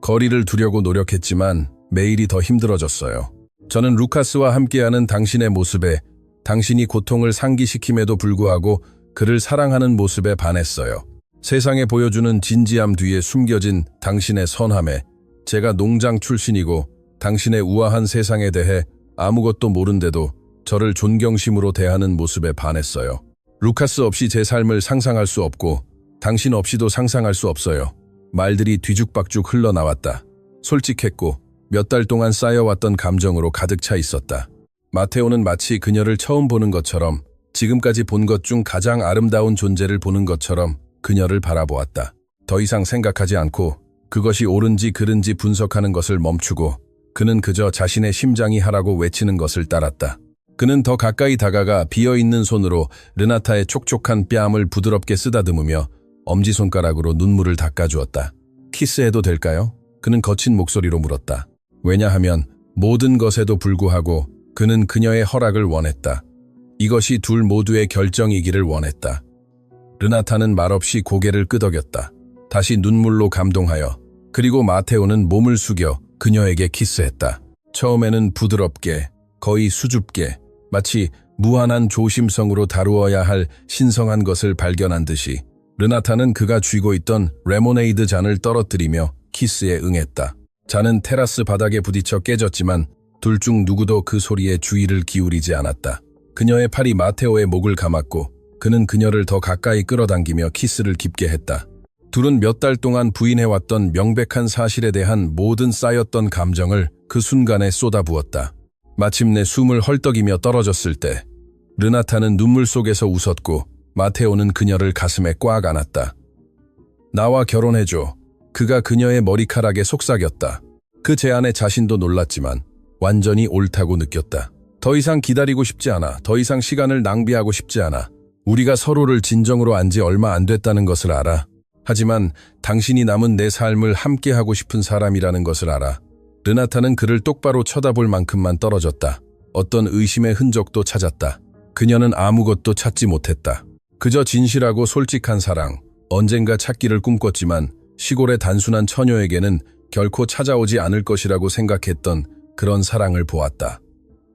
거리를 두려고 노력했지만 매일이 더 힘들어졌어요. 저는 루카스와 함께하는 당신의 모습에 당신이 고통을 상기시킴에도 불구하고 그를 사랑하는 모습에 반했어요. 세상에 보여주는 진지함 뒤에 숨겨진 당신의 선함에 제가 농장 출신이고 당신의 우아한 세상에 대해 아무것도 모른데도 저를 존경심으로 대하는 모습에 반했어요. 루카스 없이 제 삶을 상상할 수 없고 당신 없이도 상상할 수 없어요. 말들이 뒤죽박죽 흘러나왔다. 솔직했고 몇 달 동안 쌓여왔던 감정으로 가득 차 있었다. 마테오는 마치 그녀를 처음 보는 것처럼, 지금까지 본 것 중 가장 아름다운 존재를 보는 것처럼 그녀를 바라보았다. 더 이상 생각하지 않고 그것이 옳은지 그른지 분석하는 것을 멈추고 그는 그저 자신의 심장이 하라고 외치는 것을 따랐다. 그는 더 가까이 다가가 비어있는 손으로 르나타의 촉촉한 뺨을 부드럽게 쓰다듬으며 엄지손가락으로 눈물을 닦아주었다. 키스해도 될까요? 그는 거친 목소리로 물었다. 왜냐하면 모든 것에도 불구하고 그는 그녀의 허락을 원했다. 이것이 둘 모두의 결정이기를 원했다. 르나타는 말없이 고개를 끄덕였다. 다시 눈물로 감동하여, 그리고 마테오는 몸을 숙여 그녀에게 키스했다. 처음에는 부드럽게, 거의 수줍게, 마치 무한한 조심성으로 다루어야 할 신성한 것을 발견한 듯이 르나타는 그가 쥐고 있던 레모네이드 잔을 떨어뜨리며 키스에 응했다. 잔은 테라스 바닥에 부딪혀 깨졌지만 둘 중 누구도 그 소리에 주의를 기울이지 않았다. 그녀의 팔이 마테오의 목을 감았고 그는 그녀를 더 가까이 끌어당기며 키스를 깊게 했다. 둘은 몇 달 동안 부인해왔던 명백한 사실에 대한 모든 쌓였던 감정을 그 순간에 쏟아부었다. 마침내 숨을 헐떡이며 떨어졌을 때 르나타는 눈물 속에서 웃었고 마테오는 그녀를 가슴에 꽉 안았다. 나와 결혼해줘. 그가 그녀의 머리카락에 속삭였다. 그 제안에 자신도 놀랐지만 완전히 옳다고 느꼈다. 더 이상 기다리고 싶지 않아. 더 이상 시간을 낭비하고 싶지 않아. 우리가 서로를 진정으로 안 지 얼마 안 됐다는 것을 알아. 하지만 당신이 남은 내 삶을 함께하고 싶은 사람이라는 것을 알아. 르나타는 그를 똑바로 쳐다볼 만큼만 떨어졌다. 어떤 의심의 흔적도 찾았다. 그녀는 아무것도 찾지 못했다. 그저 진실하고 솔직한 사랑, 언젠가 찾기를 꿈꿨지만 시골의 단순한 처녀에게는 결코 찾아오지 않을 것이라고 생각했던 그런 사랑을 보았다.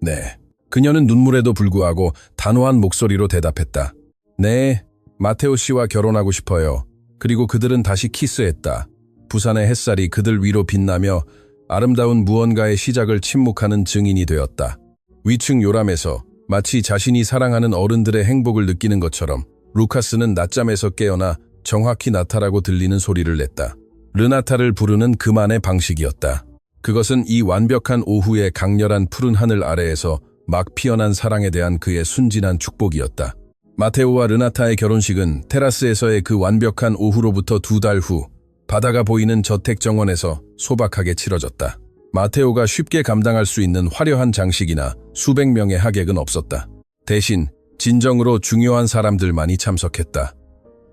네. 그녀는 눈물에도 불구하고 단호한 목소리로 대답했다. 네, 마테오 씨와 결혼하고 싶어요. 그리고 그들은 다시 키스했다. 부산의 햇살이 그들 위로 빛나며 아름다운 무언가의 시작을 침묵하는 증인이 되었다. 위층 요람에서 마치 자신이 사랑하는 어른들의 행복을 느끼는 것처럼 루카스는 낮잠에서 깨어나 정확히 나타라고 들리는 소리를 냈다. 르나타를 부르는 그만의 방식이었다. 그것은 이 완벽한 오후의 강렬한 푸른 하늘 아래에서 막 피어난 사랑에 대한 그의 순진한 축복이었다. 마테오와 르나타의 결혼식은 테라스에서의 그 완벽한 오후로부터 2달 후 바다가 보이는 저택 정원에서 소박하게 치러졌다. 마테오가 쉽게 감당할 수 있는 화려한 장식이나 수백 명의 하객은 없었다. 대신 진정으로 중요한 사람들만이 참석했다.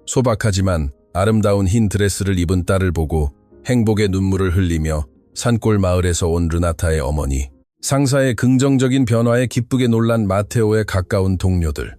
소박하지만 아름다운 흰 드레스를 입은 딸을 보고 행복의 눈물을 흘리며 산골 마을에서 온 르나타의 어머니, 상사의 긍정적인 변화에 기쁘게 놀란 마테오의 가까운 동료들,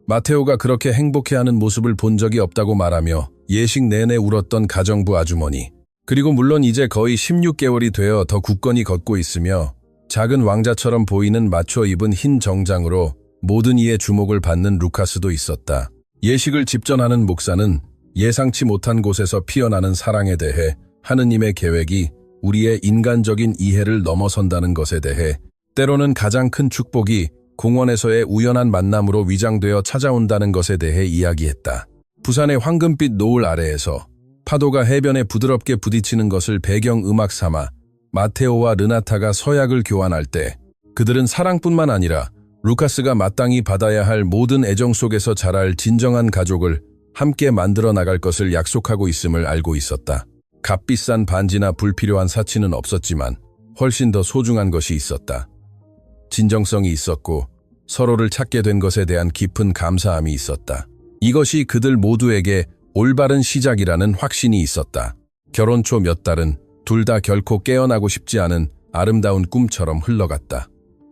마테오가 그렇게 행복해하는 모습을 본 적이 없다고 말하며 예식 내내 울었던 가정부 아주머니, 그리고 물론 이제 거의 16개월이 되어 더 굳건히 걷고 있으며 작은 왕자처럼 보이는 맞춰 입은 흰 정장으로 모든 이의 주목을 받는 루카스도 있었다. 예식을 집전하는 목사는 예상치 못한 곳에서 피어나는 사랑에 대해 하느님의 계획이 우리의 인간적인 이해를 넘어선다는 것에 대해, 때로는 가장 큰 축복이 공원에서의 우연한 만남으로 위장되어 찾아온다는 것에 대해 이야기했다. 부산의 황금빛 노을 아래에서 파도가 해변에 부드럽게 부딪히는 것을 배경 음악 삼아 마테오와 르나타가 서약을 교환할 때 그들은 사랑뿐만 아니라 루카스가 마땅히 받아야 할 모든 애정 속에서 자랄 진정한 가족을 함께 만들어 나갈 것을 약속하고 있음을 알고 있었다. 값비싼 반지나 불필요한 사치는 없었지만 훨씬 더 소중한 것이 있었다. 진정성이 있었고 서로를 찾게 된 것에 대한 깊은 감사함이 있었다. 이것이 그들 모두에게 올바른 시작이라는 확신이 있었다. 결혼 초 몇 달은 둘 다 결코 깨어나고 싶지 않은 아름다운 꿈처럼 흘러갔다.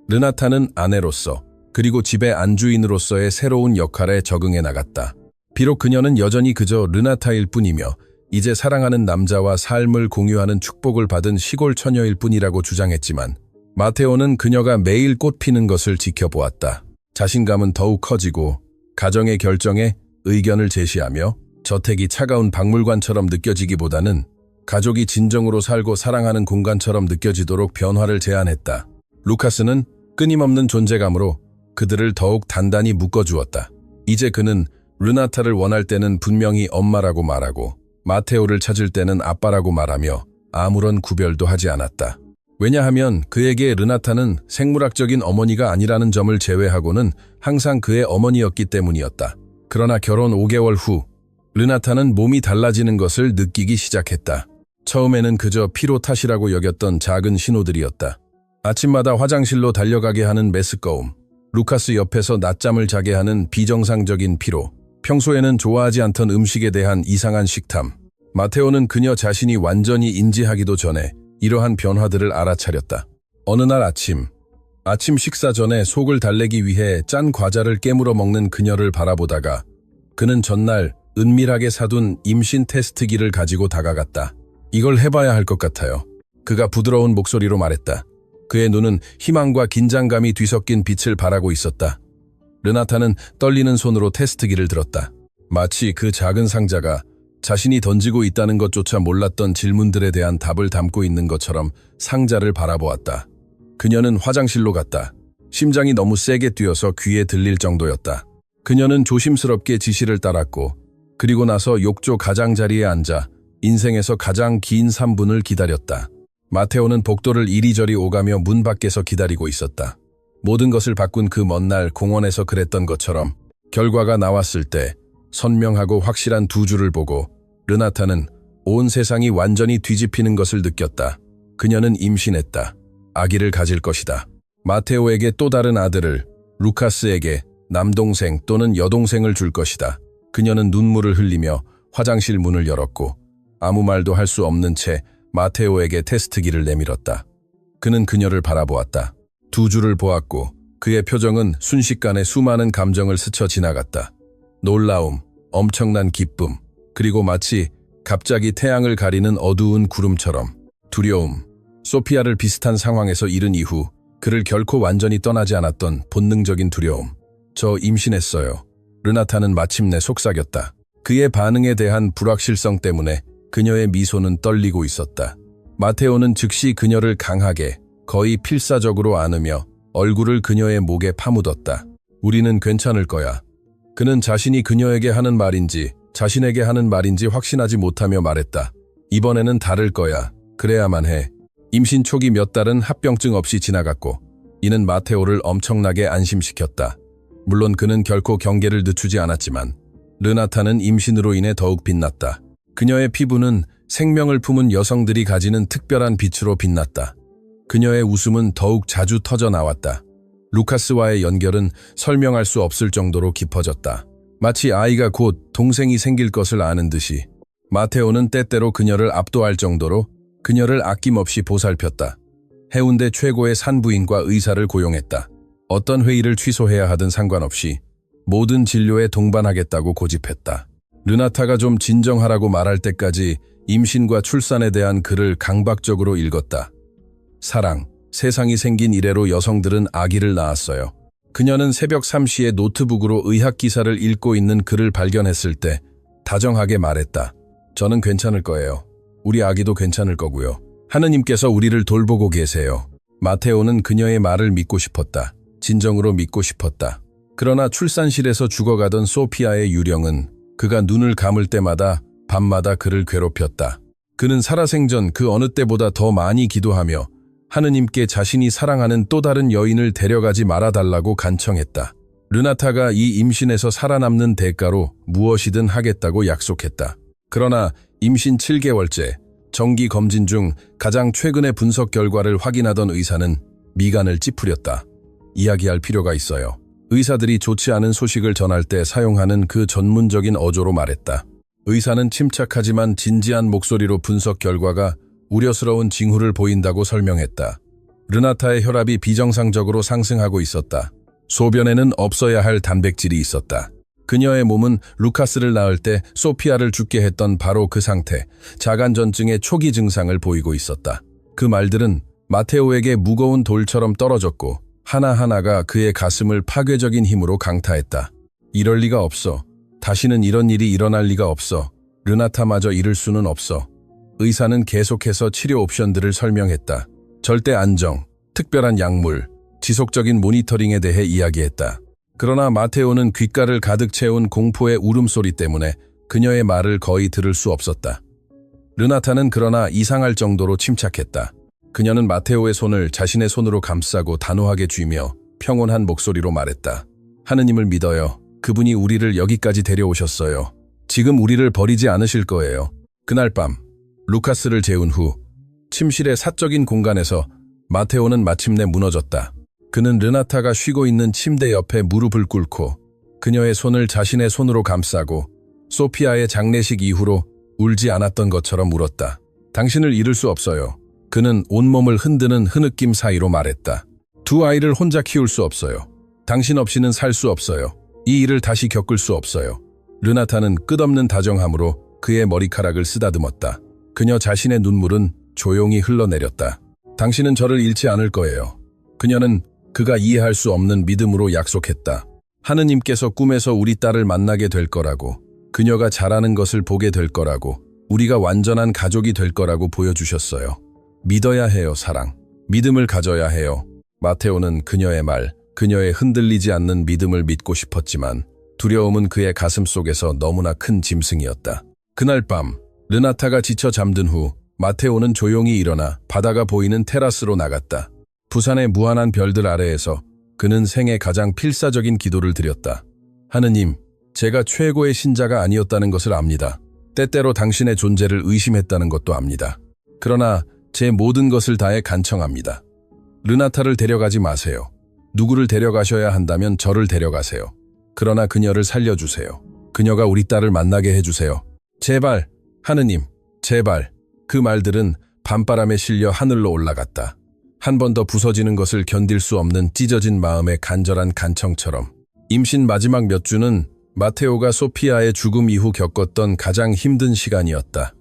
르나타는 아내로서 그리고 집의 안주인으로서의 새로운 역할에 적응해 나갔다. 비록 그녀는 여전히 그저 르나타일 뿐이며 이제 사랑하는 남자와 삶을 공유하는 축복을 받은 시골 처녀일 뿐이라고 주장했지만 마테오는 그녀가 매일 꽃 피는 것을 지켜보았다. 자신감은 더욱 커지고 가정의 결정에 의견을 제시하며 저택이 차가운 박물관처럼 느껴지기보다는 가족이 진정으로 살고 사랑하는 공간처럼 느껴지도록 변화를 제안했다. 루카스는 끊임없는 존재감으로 그들을 더욱 단단히 묶어주었다. 이제 그는 르나타를 원할 때는 분명히 엄마라고 말하고 마테오를 찾을 때는 아빠라고 말하며 아무런 구별도 하지 않았다. 왜냐하면 그에게 르나타는 생물학적인 어머니가 아니라는 점을 제외하고는 항상 그의 어머니였기 때문이었다. 그러나 결혼 5개월 후 르나타는 몸이 달라지는 것을 느끼기 시작했다. 처음에는 그저 피로 탓이라고 여겼던 작은 신호들이었다. 아침마다 화장실로 달려가게 하는 메스꺼움, 루카스 옆에서 낮잠을 자게 하는 비정상적인 피로, 평소에는 좋아하지 않던 음식에 대한 이상한 식탐. 마테오는 그녀 자신이 완전히 인지하기도 전에 이러한 변화들을 알아차렸다. 어느 날 아침 식사 전에 속을 달래기 위해 짠 과자를 깨물어 먹는 그녀를 바라보다가 그는 전날 은밀하게 사둔 임신 테스트기를 가지고 다가갔다. 이걸 해봐야 할 것 같아요. 그가 부드러운 목소리로 말했다. 그의 눈은 희망과 긴장감이 뒤섞인 빛을 발하고 있었다. 르나타는 떨리는 손으로 테스트기를 들었다. 마치 그 작은 상자가 자신이 던지고 있다는 것조차 몰랐던 질문들에 대한 답을 담고 있는 것처럼 상자를 바라보았다. 그녀는 화장실로 갔다. 심장이 너무 세게 뛰어서 귀에 들릴 정도였다. 그녀는 조심스럽게 지시를 따랐고 그리고 나서 욕조 가장자리에 앉아 인생에서 가장 긴 3분을 기다렸다. 마테오는 복도를 이리저리 오가며 문 밖에서 기다리고 있었다. 모든 것을 바꾼 그 먼 날 공원에서 그랬던 것처럼 결과가 나왔을 때 선명하고 확실한 두 줄을 보고 르나타는 온 세상이 완전히 뒤집히는 것을 느꼈다. 그녀는 임신했다. 아기를 가질 것이다. 마테오에게 또 다른 아들을, 루카스에게 남동생 또는 여동생을 줄 것이다. 그녀는 눈물을 흘리며 화장실 문을 열었고 아무 말도 할 수 없는 채 마테오에게 테스트기를 내밀었다. 그는 그녀를 바라보았다. 두 줄을 보았고 그의 표정은 순식간에 수많은 감정을 스쳐 지나갔다. 놀라움, 엄청난 기쁨, 그리고 마치 갑자기 태양을 가리는 어두운 구름처럼 두려움. 소피아를 비슷한 상황에서 잃은 이후 그를 결코 완전히 떠나지 않았던 본능적인 두려움. 저 임신했어요. 르나타는 마침내 속삭였다. 그의 반응에 대한 불확실성 때문에 그녀의 미소는 떨리고 있었다. 마테오는 즉시 그녀를 강하게, 거의 필사적으로 안으며 얼굴을 그녀의 목에 파묻었다. 우리는 괜찮을 거야. 그는 자신이 그녀에게 하는 말인지 자신에게 하는 말인지 확신하지 못하며 말했다. 이번에는 다를 거야. 그래야만 해. 임신 초기 몇 달은 합병증 없이 지나갔고 이는 마테오를 엄청나게 안심시켰다. 물론 그는 결코 경계를 늦추지 않았지만 르나타는 임신으로 인해 더욱 빛났다. 그녀의 피부는 생명을 품은 여성들이 가지는 특별한 빛으로 빛났다. 그녀의 웃음은 더욱 자주 터져 나왔다. 루카스와의 연결은 설명할 수 없을 정도로 깊어졌다. 마치 아이가 곧 동생이 생길 것을 아는 듯이 마테오는 때때로 그녀를 압도할 정도로 그녀를 아낌없이 보살폈다. 해운대 최고의 산부인과 의사를 고용했다. 어떤 회의를 취소해야 하든 상관없이 모든 진료에 동반하겠다고 고집했다. 르나타가 좀 진정하라고 말할 때까지 임신과 출산에 대한 글을 강박적으로 읽었다. 사랑, 세상이 생긴 이래로 여성들은 아기를 낳았어요. 그녀는 새벽 3시에 노트북으로 의학 기사를 읽고 있는 글을 발견했을 때 다정하게 말했다. 저는 괜찮을 거예요. 우리 아기도 괜찮을 거고요. 하느님께서 우리를 돌보고 계세요. 마테오는 그녀의 말을 믿고 싶었다. 진정으로 믿고 싶었다. 그러나 출산실에서 죽어가던 소피아의 유령은 그가 눈을 감을 때마다 밤마다 그를 괴롭혔다. 그는 살아생전 그 어느 때보다 더 많이 기도하며 하느님께 자신이 사랑하는 또 다른 여인을 데려가지 말아달라고 간청했다. 르나타가 이 임신에서 살아남는 대가로 무엇이든 하겠다고 약속했다. 그러나 임신 7개월째, 정기 검진 중 가장 최근의 분석 결과를 확인하던 의사는 미간을 찌푸렸다. 이야기할 필요가 있어요. 의사들이 좋지 않은 소식을 전할 때 사용하는 그 전문적인 어조로 말했다. 의사는 침착하지만 진지한 목소리로 분석 결과가 우려스러운 징후를 보인다고 설명했다. 르나타의 혈압이 비정상적으로 상승하고 있었다. 소변에는 없어야 할 단백질이 있었다. 그녀의 몸은 루카스를 낳을 때 소피아를 죽게 했던 바로 그 상태, 자간전증의 초기 증상을 보이고 있었다. 그 말들은 마테오에게 무거운 돌처럼 떨어졌고 하나하나가 그의 가슴을 파괴적인 힘으로 강타했다. 이럴 리가 없어. 다시는 이런 일이 일어날 리가 없어. 르나타마저 잃을 수는 없어. 의사는 계속해서 치료 옵션들을 설명했다. 절대 안정, 특별한 약물, 지속적인 모니터링에 대해 이야기했다. 그러나 마테오는 귓가를 가득 채운 공포의 울음소리 때문에 그녀의 말을 거의 들을 수 없었다. 르나타는 그러나 이상할 정도로 침착했다. 그녀는 마테오의 손을 자신의 손으로 감싸고 단호하게 쥐며 평온한 목소리로 말했다. 하느님을 믿어요. 그분이 우리를 여기까지 데려오셨어요. 지금 우리를 버리지 않으실 거예요. 그날 밤, 루카스를 재운 후 침실의 사적인 공간에서 마테오는 마침내 무너졌다. 그는 르나타가 쉬고 있는 침대 옆에 무릎을 꿇고 그녀의 손을 자신의 손으로 감싸고 소피아의 장례식 이후로 울지 않았던 것처럼 울었다. 당신을 잃을 수 없어요. 그는 온몸을 흔드는 흐느낌 사이로 말했다. 두 아이를 혼자 키울 수 없어요. 당신 없이는 살 수 없어요. 이 일을 다시 겪을 수 없어요. 르나타는 끝없는 다정함으로 그의 머리카락을 쓰다듬었다. 그녀 자신의 눈물은 조용히 흘러내렸다. 당신은 저를 잃지 않을 거예요. 그녀는 그가 이해할 수 없는 믿음으로 약속했다. 하느님께서 꿈에서 우리 딸을 만나게 될 거라고, 그녀가 자라는 것을 보게 될 거라고, 우리가 완전한 가족이 될 거라고 보여주셨어요. 믿어야 해요, 사랑. 믿음을 가져야 해요. 마테오는 그녀의 말, 그녀의 흔들리지 않는 믿음을 믿고 싶었지만 두려움은 그의 가슴 속에서 너무나 큰 짐승이었다. 그날 밤, 르나타가 지쳐 잠든 후 마테오는 조용히 일어나 바다가 보이는 테라스로 나갔다. 부산의 무한한 별들 아래에서 그는 생애 가장 필사적인 기도를 드렸다. 하느님, 제가 최고의 신자가 아니었다는 것을 압니다. 때때로 당신의 존재를 의심했다는 것도 압니다. 그러나 제 모든 것을 다해 간청합니다. 르나타를 데려가지 마세요. 누구를 데려가셔야 한다면 저를 데려가세요. 그러나 그녀를 살려주세요. 그녀가 우리 딸을 만나게 해주세요. 제발, 하느님, 제발. 그 말들은 밤바람에 실려 하늘로 올라갔다. 한 번 더 부서지는 것을 견딜 수 없는 찢어진 마음의 간절한 간청처럼. 임신 마지막 몇 주는 마테오가 소피아의 죽음 이후 겪었던 가장 힘든 시간이었다.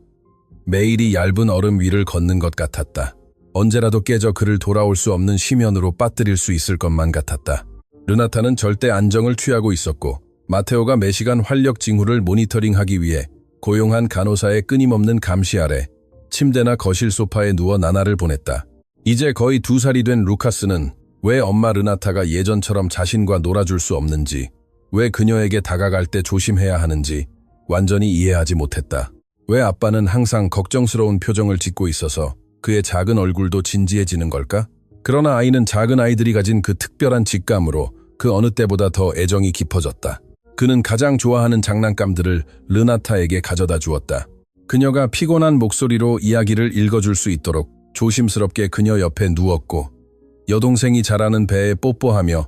매일이 얇은 얼음 위를 걷는 것 같았다. 언제라도 깨져 그를 돌아올 수 없는 심연으로 빠뜨릴 수 있을 것만 같았다. 르나타는 절대 안정을 취하고 있었고 마테오가 매시간 활력 징후를 모니터링하기 위해 고용한 간호사의 끊임없는 감시 아래 침대나 거실 소파에 누워 나날을 보냈다. 이제 거의 2살이 된 루카스는 왜 엄마 르나타가 예전처럼 자신과 놀아줄 수 없는지, 왜 그녀에게 다가갈 때 조심해야 하는지 완전히 이해하지 못했다. 왜 아빠는 항상 걱정스러운 표정을 짓고 있어서 그의 작은 얼굴도 진지해지는 걸까? 그러나 아이는 작은 아이들이 가진 그 특별한 직감으로 그 어느 때보다 더 애정이 깊어졌다. 그는 가장 좋아하는 장난감들을 르나타에게 가져다 주었다. 그녀가 피곤한 목소리로 이야기를 읽어줄 수 있도록 조심스럽게 그녀 옆에 누웠고 여동생이 자라는 배에 뽀뽀하며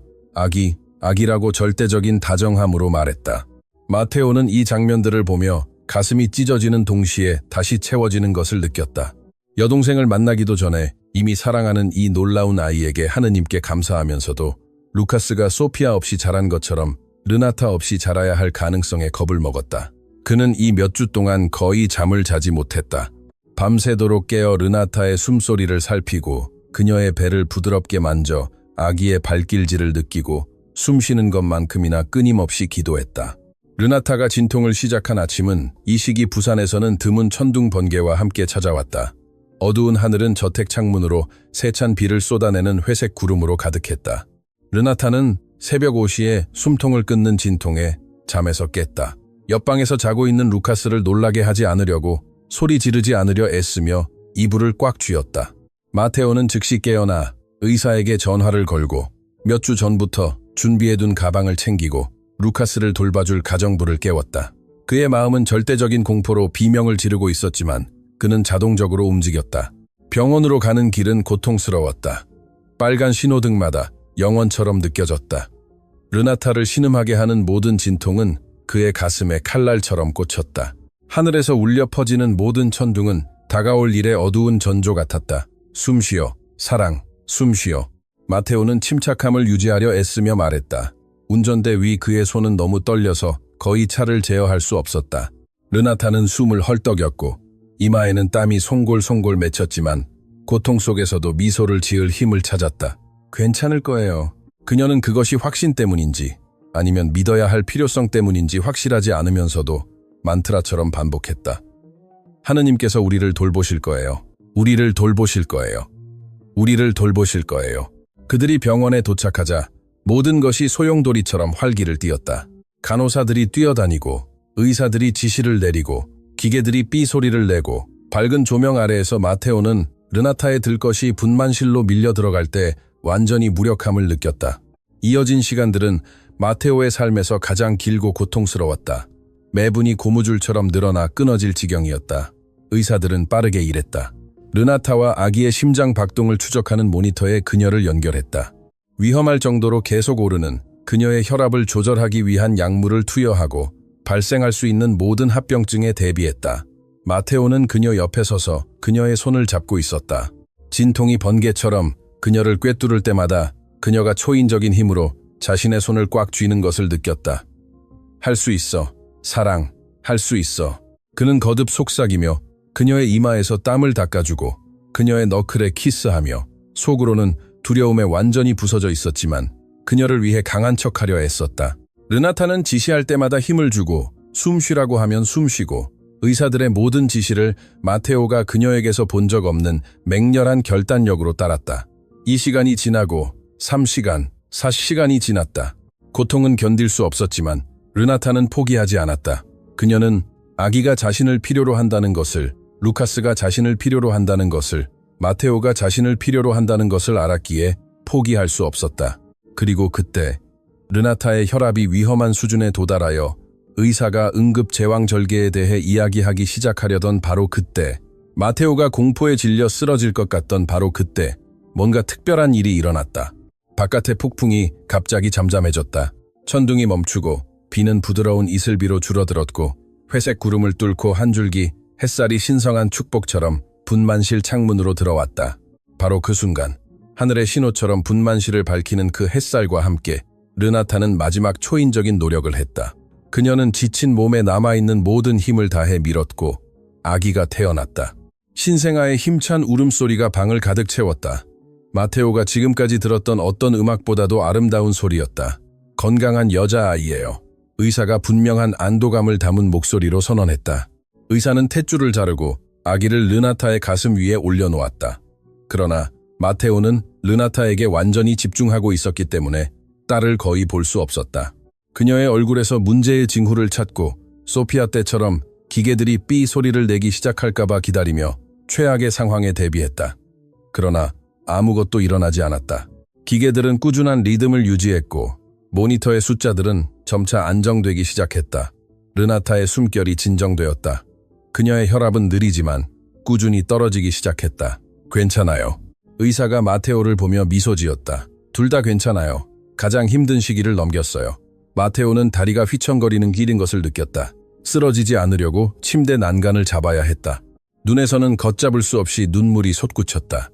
아기라고 절대적인 다정함으로 말했다. 마테오는 이 장면들을 보며 가슴이 찢어지는 동시에 다시 채워지는 것을 느꼈다. 여동생을 만나기도 전에 이미 사랑하는 이 놀라운 아이에게 하느님께 감사하면서도 루카스가 소피아 없이 자란 것처럼 르나타 없이 자라야 할 가능성에 겁을 먹었다. 그는 이 몇 주 동안 거의 잠을 자지 못했다. 밤새도록 깨어 르나타의 숨소리를 살피고 그녀의 배를 부드럽게 만져 아기의 발길질을 느끼고 숨쉬는 것만큼이나 끊임없이 기도했다. 르나타가 진통을 시작한 아침은 이 시기 부산에서는 드문 천둥 번개와 함께 찾아왔다. 어두운 하늘은 저택 창문으로 세찬 비를 쏟아내는 회색 구름으로 가득했다. 르나타는 새벽 5시에 숨통을 끊는 진통에 잠에서 깼다. 옆방에서 자고 있는 루카스를 놀라게 하지 않으려고 소리 지르지 않으려 애쓰며 이불을 꽉 쥐었다. 마테오는 즉시 깨어나 의사에게 전화를 걸고 몇 주 전부터 준비해둔 가방을 챙기고 루카스를 돌봐줄 가정부를 깨웠다. 그의 마음은 절대적인 공포로 비명을 지르고 있었지만 그는 자동적으로 움직였다. 병원으로 가는 길은 고통스러웠다. 빨간 신호등마다 영원처럼 느껴졌다. 르나타를 신음하게 하는 모든 진통은 그의 가슴에 칼날처럼 꽂혔다. 하늘에서 울려 퍼지는 모든 천둥은 다가올 일의 어두운 전조 같았다. 숨 쉬어, 사랑, 숨 쉬어. 마테오는 침착함을 유지하려 애쓰며 말했다. 운전대 위 그의 손은 너무 떨려서 거의 차를 제어할 수 없었다. 르나타는 숨을 헐떡였고 이마에는 땀이 송골송골 맺혔지만 고통 속에서도 미소를 지을 힘을 찾았다. 괜찮을 거예요. 그녀는 그것이 확신 때문인지 아니면 믿어야 할 필요성 때문인지 확실하지 않으면서도 만트라처럼 반복했다. 하느님께서 우리를 돌보실 거예요. 우리를 돌보실 거예요. 우리를 돌보실 거예요. 그들이 병원에 도착하자 모든 것이 소용돌이처럼 활기를 띠었다. 간호사들이 뛰어다니고 의사들이 지시를 내리고 기계들이 삐 소리를 내고 밝은 조명 아래에서 마테오는 르나타의 들것이 분만실로 밀려 들어갈 때 완전히 무력함을 느꼈다. 이어진 시간들은 마테오의 삶에서 가장 길고 고통스러웠다. 매분이 고무줄처럼 늘어나 끊어질 지경이었다. 의사들은 빠르게 일했다. 르나타와 아기의 심장 박동을 추적하는 모니터에 그녀를 연결했다. 위험할 정도로 계속 오르는 그녀의 혈압을 조절하기 위한 약물을 투여하고 발생할 수 있는 모든 합병증에 대비했다. 마테오는 그녀 옆에 서서 그녀의 손을 잡고 있었다. 진통이 번개처럼 그녀를 꿰뚫을 때마다 그녀가 초인적인 힘으로 자신의 손을 꽉 쥐는 것을 느꼈다. 할 수 있어. 사랑. 할 수 있어. 그는 거듭 속삭이며 그녀의 이마에서 땀을 닦아주고 그녀의 너클에 키스하며 속으로는 두려움에 완전히 부서져 있었지만 그녀를 위해 강한 척하려 애썼다. 르나타는 지시할 때마다 힘을 주고 숨 쉬라고 하면 숨 쉬고 의사들의 모든 지시를 마테오가 그녀에게서 본 적 없는 맹렬한 결단력으로 따랐다. 이 시간이 지나고 3시간, 4시간이 지났다. 고통은 견딜 수 없었지만 르나타는 포기하지 않았다. 그녀는 아기가 자신을 필요로 한다는 것을, 루카스가 자신을 필요로 한다는 것을, 마테오가 자신을 필요로 한다는 것을 알았기에 포기할 수 없었다. 그리고 그때 르나타의 혈압이 위험한 수준에 도달하여 의사가 응급 제왕절개에 대해 이야기하기 시작하려던 바로 그때, 마테오가 공포에 질려 쓰러질 것 같던 바로 그때 뭔가 특별한 일이 일어났다. 바깥의 폭풍이 갑자기 잠잠해졌다. 천둥이 멈추고 비는 부드러운 이슬비로 줄어들었고 회색 구름을 뚫고 한 줄기 햇살이 신성한 축복처럼 분만실 창문으로 들어왔다. 바로 그 순간 하늘의 신호처럼 분만실을 밝히는 그 햇살과 함께 르나타는 마지막 초인적인 노력을 했다. 그녀는 지친 몸에 남아있는 모든 힘을 다해 밀었고 아기가 태어났다. 신생아의 힘찬 울음소리가 방을 가득 채웠다. 마테오가 지금까지 들었던 어떤 음악보다도 아름다운 소리였다. 건강한 여자아이예요. 의사가 분명한 안도감을 담은 목소리로 선언했다. 의사는 탯줄을 자르고 아기를 르나타의 가슴 위에 올려놓았다. 그러나 마테오는 르나타에게 완전히 집중하고 있었기 때문에 딸을 거의 볼 수 없었다. 그녀의 얼굴에서 문제의 징후를 찾고 소피아 때처럼 기계들이 삐 소리를 내기 시작할까봐 기다리며 최악의 상황에 대비했다. 그러나 아무것도 일어나지 않았다. 기계들은 꾸준한 리듬을 유지했고 모니터의 숫자들은 점차 안정되기 시작했다. 르나타의 숨결이 진정되었다. 그녀의 혈압은 느리지만 꾸준히 떨어지기 시작했다. 괜찮아요. 의사가 마테오를 보며 미소 지었다. 둘 다 괜찮아요. 가장 힘든 시기를 넘겼어요. 마테오는 다리가 휘청거리는 길인 것을 느꼈다. 쓰러지지 않으려고 침대 난간을 잡아야 했다. 눈에서는 걷잡을 수 없이 눈물이 솟구쳤다.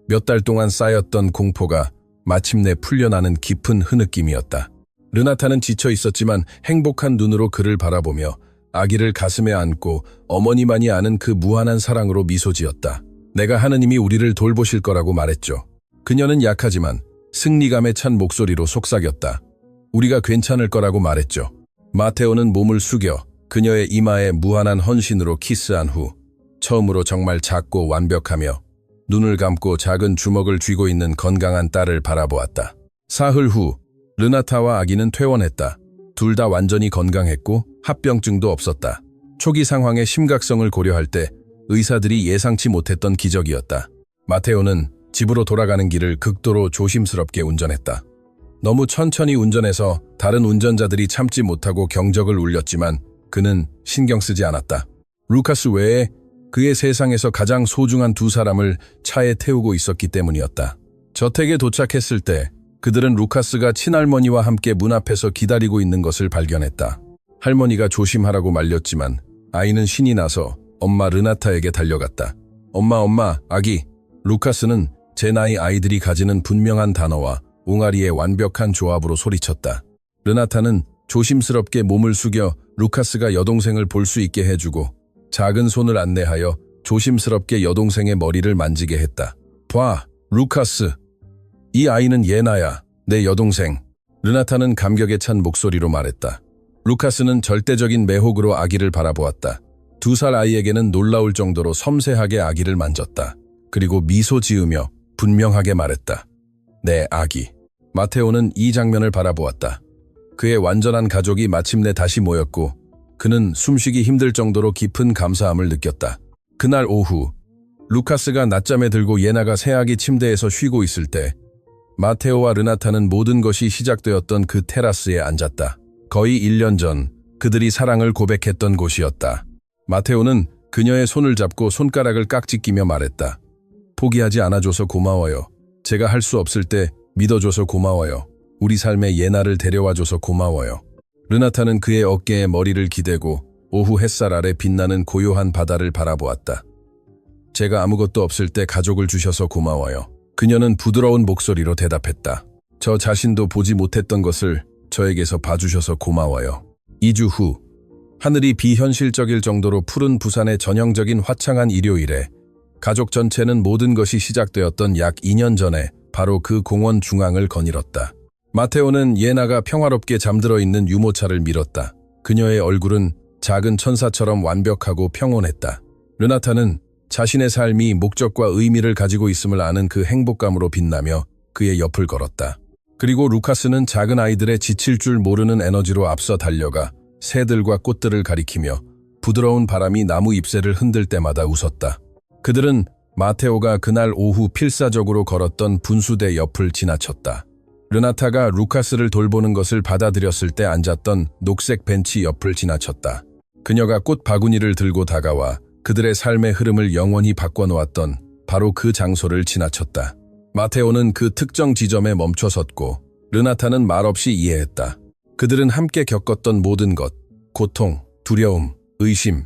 몇 달 동안 쌓였던 공포가 마침내 풀려나는 깊은 흐느낌이었다. 르나타는 지쳐 있었지만 행복한 눈으로 그를 바라보며 아기를 가슴에 안고 어머니만이 아는 그 무한한 사랑으로 미소 지었다. 내가 하느님이 우리를 돌보실 거라고 말했죠. 그녀는 약하지만 승리감에 찬 목소리로 속삭였다. 우리가 괜찮을 거라고 말했죠. 마테오는 몸을 숙여 그녀의 이마에 무한한 헌신으로 키스한 후 처음으로 정말 작고 완벽하며 눈을 감고 작은 주먹을 쥐고 있는 건강한 딸을 바라보았다. 사흘 후 르나타와 아기는 퇴원했다. 둘 다 완전히 건강했고 합병증도 없었다. 초기 상황의 심각성을 고려할 때 의사들이 예상치 못했던 기적이었다. 마테오는 집으로 돌아가는 길을 극도로 조심스럽게 운전했다. 너무 천천히 운전해서 다른 운전자들이 참지 못하고 경적을 울렸지만 그는 신경 쓰지 않았다. 루카스 외에 그의 세상에서 가장 소중한 두 사람을 차에 태우고 있었기 때문이었다. 저택에 도착했을 때 그들은 루카스가 친할머니와 함께 문 앞에서 기다리고 있는 것을 발견했다. 할머니가 조심하라고 말렸지만 아이는 신이 나서 엄마 르나타에게 달려갔다. 엄마, 아기. 루카스는 제 나이 아이들이 가지는 분명한 단어와 옹알이의 완벽한 조합으로 소리쳤다. 르나타는 조심스럽게 몸을 숙여 루카스가 여동생을 볼 수 있게 해주고 작은 손을 안내하여 조심스럽게 여동생의 머리를 만지게 했다. 봐, 루카스. 이 아이는 예나야, 내 여동생. 르나타는 감격에 찬 목소리로 말했다. 루카스는 절대적인 매혹으로 아기를 바라보았다. 2살 아이에게는 놀라울 정도로 섬세하게 아기를 만졌다. 그리고 미소 지으며 분명하게 말했다. 내 아기. 마테오는 이 장면을 바라보았다. 그의 완전한 가족이 마침내 다시 모였고 그는 숨쉬기 힘들 정도로 깊은 감사함을 느꼈다. 그날 오후 루카스가 낮잠에 들고 예나가 새아기 침대에서 쉬고 있을 때 마테오와 르나타는 모든 것이 시작되었던 그 테라스에 앉았다. 거의 1년 전 그들이 사랑을 고백했던 곳이었다. 마테오는 그녀의 손을 잡고 손가락을 깍지 끼며 말했다. 포기하지 않아줘서 고마워요. 제가 할 수 없을 때 믿어줘서 고마워요. 우리 삶에 예나를 데려와줘서 고마워요. 르나타는 그의 어깨에 머리를 기대고 오후 햇살 아래 빛나는 고요한 바다를 바라보았다. 제가 아무것도 없을 때 가족을 주셔서 고마워요. 그녀는 부드러운 목소리로 대답했다. 저 자신도 보지 못했던 것을 저에게서 봐주셔서 고마워요. 2주 후 하늘이 비현실적일 정도로 푸른 부산의 전형적인 화창한 일요일에 가족 전체는 모든 것이 시작되었던 약 2년 전에 바로 그 공원 중앙을 거닐었다. 마테오는 예나가 평화롭게 잠들어 있는 유모차를 밀었다. 그녀의 얼굴은 작은 천사처럼 완벽하고 평온했다. 르나타는 자신의 삶이 목적과 의미를 가지고 있음을 아는 그 행복감으로 빛나며 그의 옆을 걸었다. 그리고 루카스는 작은 아이들의 지칠 줄 모르는 에너지로 앞서 달려가 새들과 꽃들을 가리키며 부드러운 바람이 나무 잎새를 흔들 때마다 웃었다. 그들은 마테오가 그날 오후 필사적으로 걸었던 분수대 옆을 지나쳤다. 르나타가 루카스를 돌보는 것을 받아들였을 때 앉았던 녹색 벤치 옆을 지나쳤다. 그녀가 꽃 바구니를 들고 다가와 그들의 삶의 흐름을 영원히 바꿔놓았던 바로 그 장소를 지나쳤다. 마테오는 그 특정 지점에 멈춰섰고 르나타는 말없이 이해했다. 그들은 함께 겪었던 모든 것, 고통, 두려움, 의심,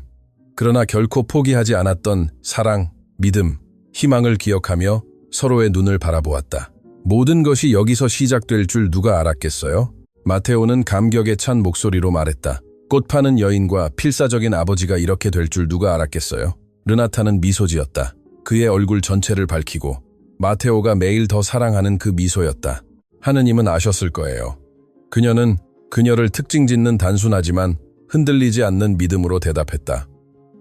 그러나 결코 포기하지 않았던 사랑, 믿음, 희망을 기억하며 서로의 눈을 바라보았다. 모든 것이 여기서 시작될 줄 누가 알았겠어요? 마테오는 감격에 찬 목소리로 말했다. 꽃 파는 여인과 필사적인 아버지가 이렇게 될 줄 누가 알았겠어요? 르나타는 미소 지었다. 그의 얼굴 전체를 밝히고 마테오가 매일 더 사랑하는 그 미소였다. 하느님은 아셨을 거예요. 그녀는 그녀를 특징 짓는 단순하지만 흔들리지 않는 믿음으로 대답했다.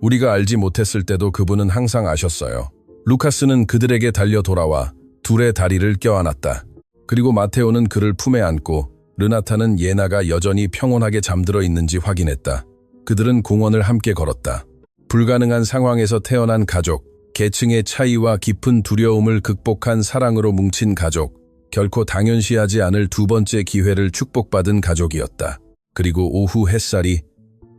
우리가 알지 못했을 때도 그분은 항상 아셨어요. 루카스는 그들에게 달려 돌아와 둘의 다리를 껴안았다. 그리고 마테오는 그를 품에 안고 르나타는 예나가 여전히 평온하게 잠들어 있는지 확인했다. 그들은 공원을 함께 걸었다. 불가능한 상황에서 태어난 가족, 계층의 차이와 깊은 두려움을 극복한 사랑으로 뭉친 가족, 결코 당연시하지 않을 두 번째 기회를 축복받은 가족이었다. 그리고 오후 햇살이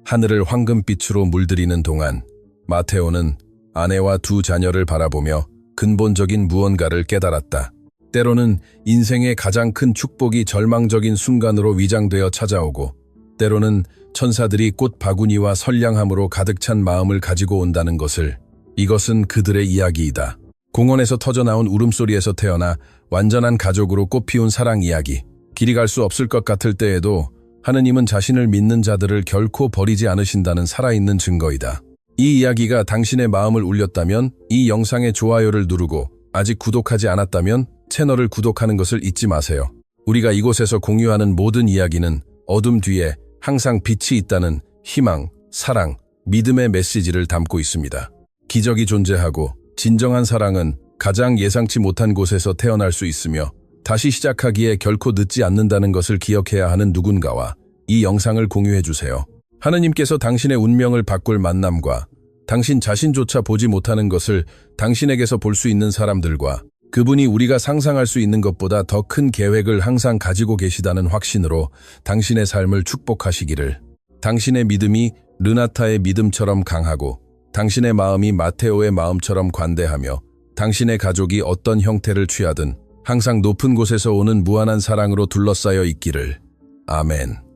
하늘을 황금빛으로 물들이는 동안 마테오는 아내와 두 자녀를 바라보며 근본적인 무언가를 깨달았다. 때로는 인생의 가장 큰 축복이 절망적인 순간으로 위장되어 찾아오고 때로는 천사들이 꽃 바구니와 선량함으로 가득 찬 마음을 가지고 온다는 것을. 이것은 그들의 이야기이다. 공원에서 터져나온 울음소리에서 태어나 완전한 가족으로 꽃피운 사랑 이야기. 길이 갈 수 없을 것 같을 때에도 하느님은 자신을 믿는 자들을 결코 버리지 않으신다는 살아있는 증거이다. 이 이야기가 당신의 마음을 울렸다면 이 영상의 좋아요를 누르고 아직 구독하지 않았다면 채널을 구독하는 것을 잊지 마세요. 우리가 이곳에서 공유하는 모든 이야기는 어둠 뒤에 항상 빛이 있다는 희망, 사랑, 믿음의 메시지를 담고 있습니다. 기적이 존재하고 진정한 사랑은 가장 예상치 못한 곳에서 태어날 수 있으며 다시 시작하기에 결코 늦지 않는다는 것을 기억해야 하는 누군가와 이 영상을 공유해주세요. 하느님께서 당신의 운명을 바꿀 만남과 당신 자신조차 보지 못하는 것을 당신에게서 볼 수 있는 사람들과 그분이 우리가 상상할 수 있는 것보다 더 큰 계획을 항상 가지고 계시다는 확신으로 당신의 삶을 축복하시기를. 당신의 믿음이 르나타의 믿음처럼 강하고 당신의 마음이 마테오의 마음처럼 관대하며 당신의 가족이 어떤 형태를 취하든 항상 높은 곳에서 오는 무한한 사랑으로 둘러싸여 있기를. 아멘.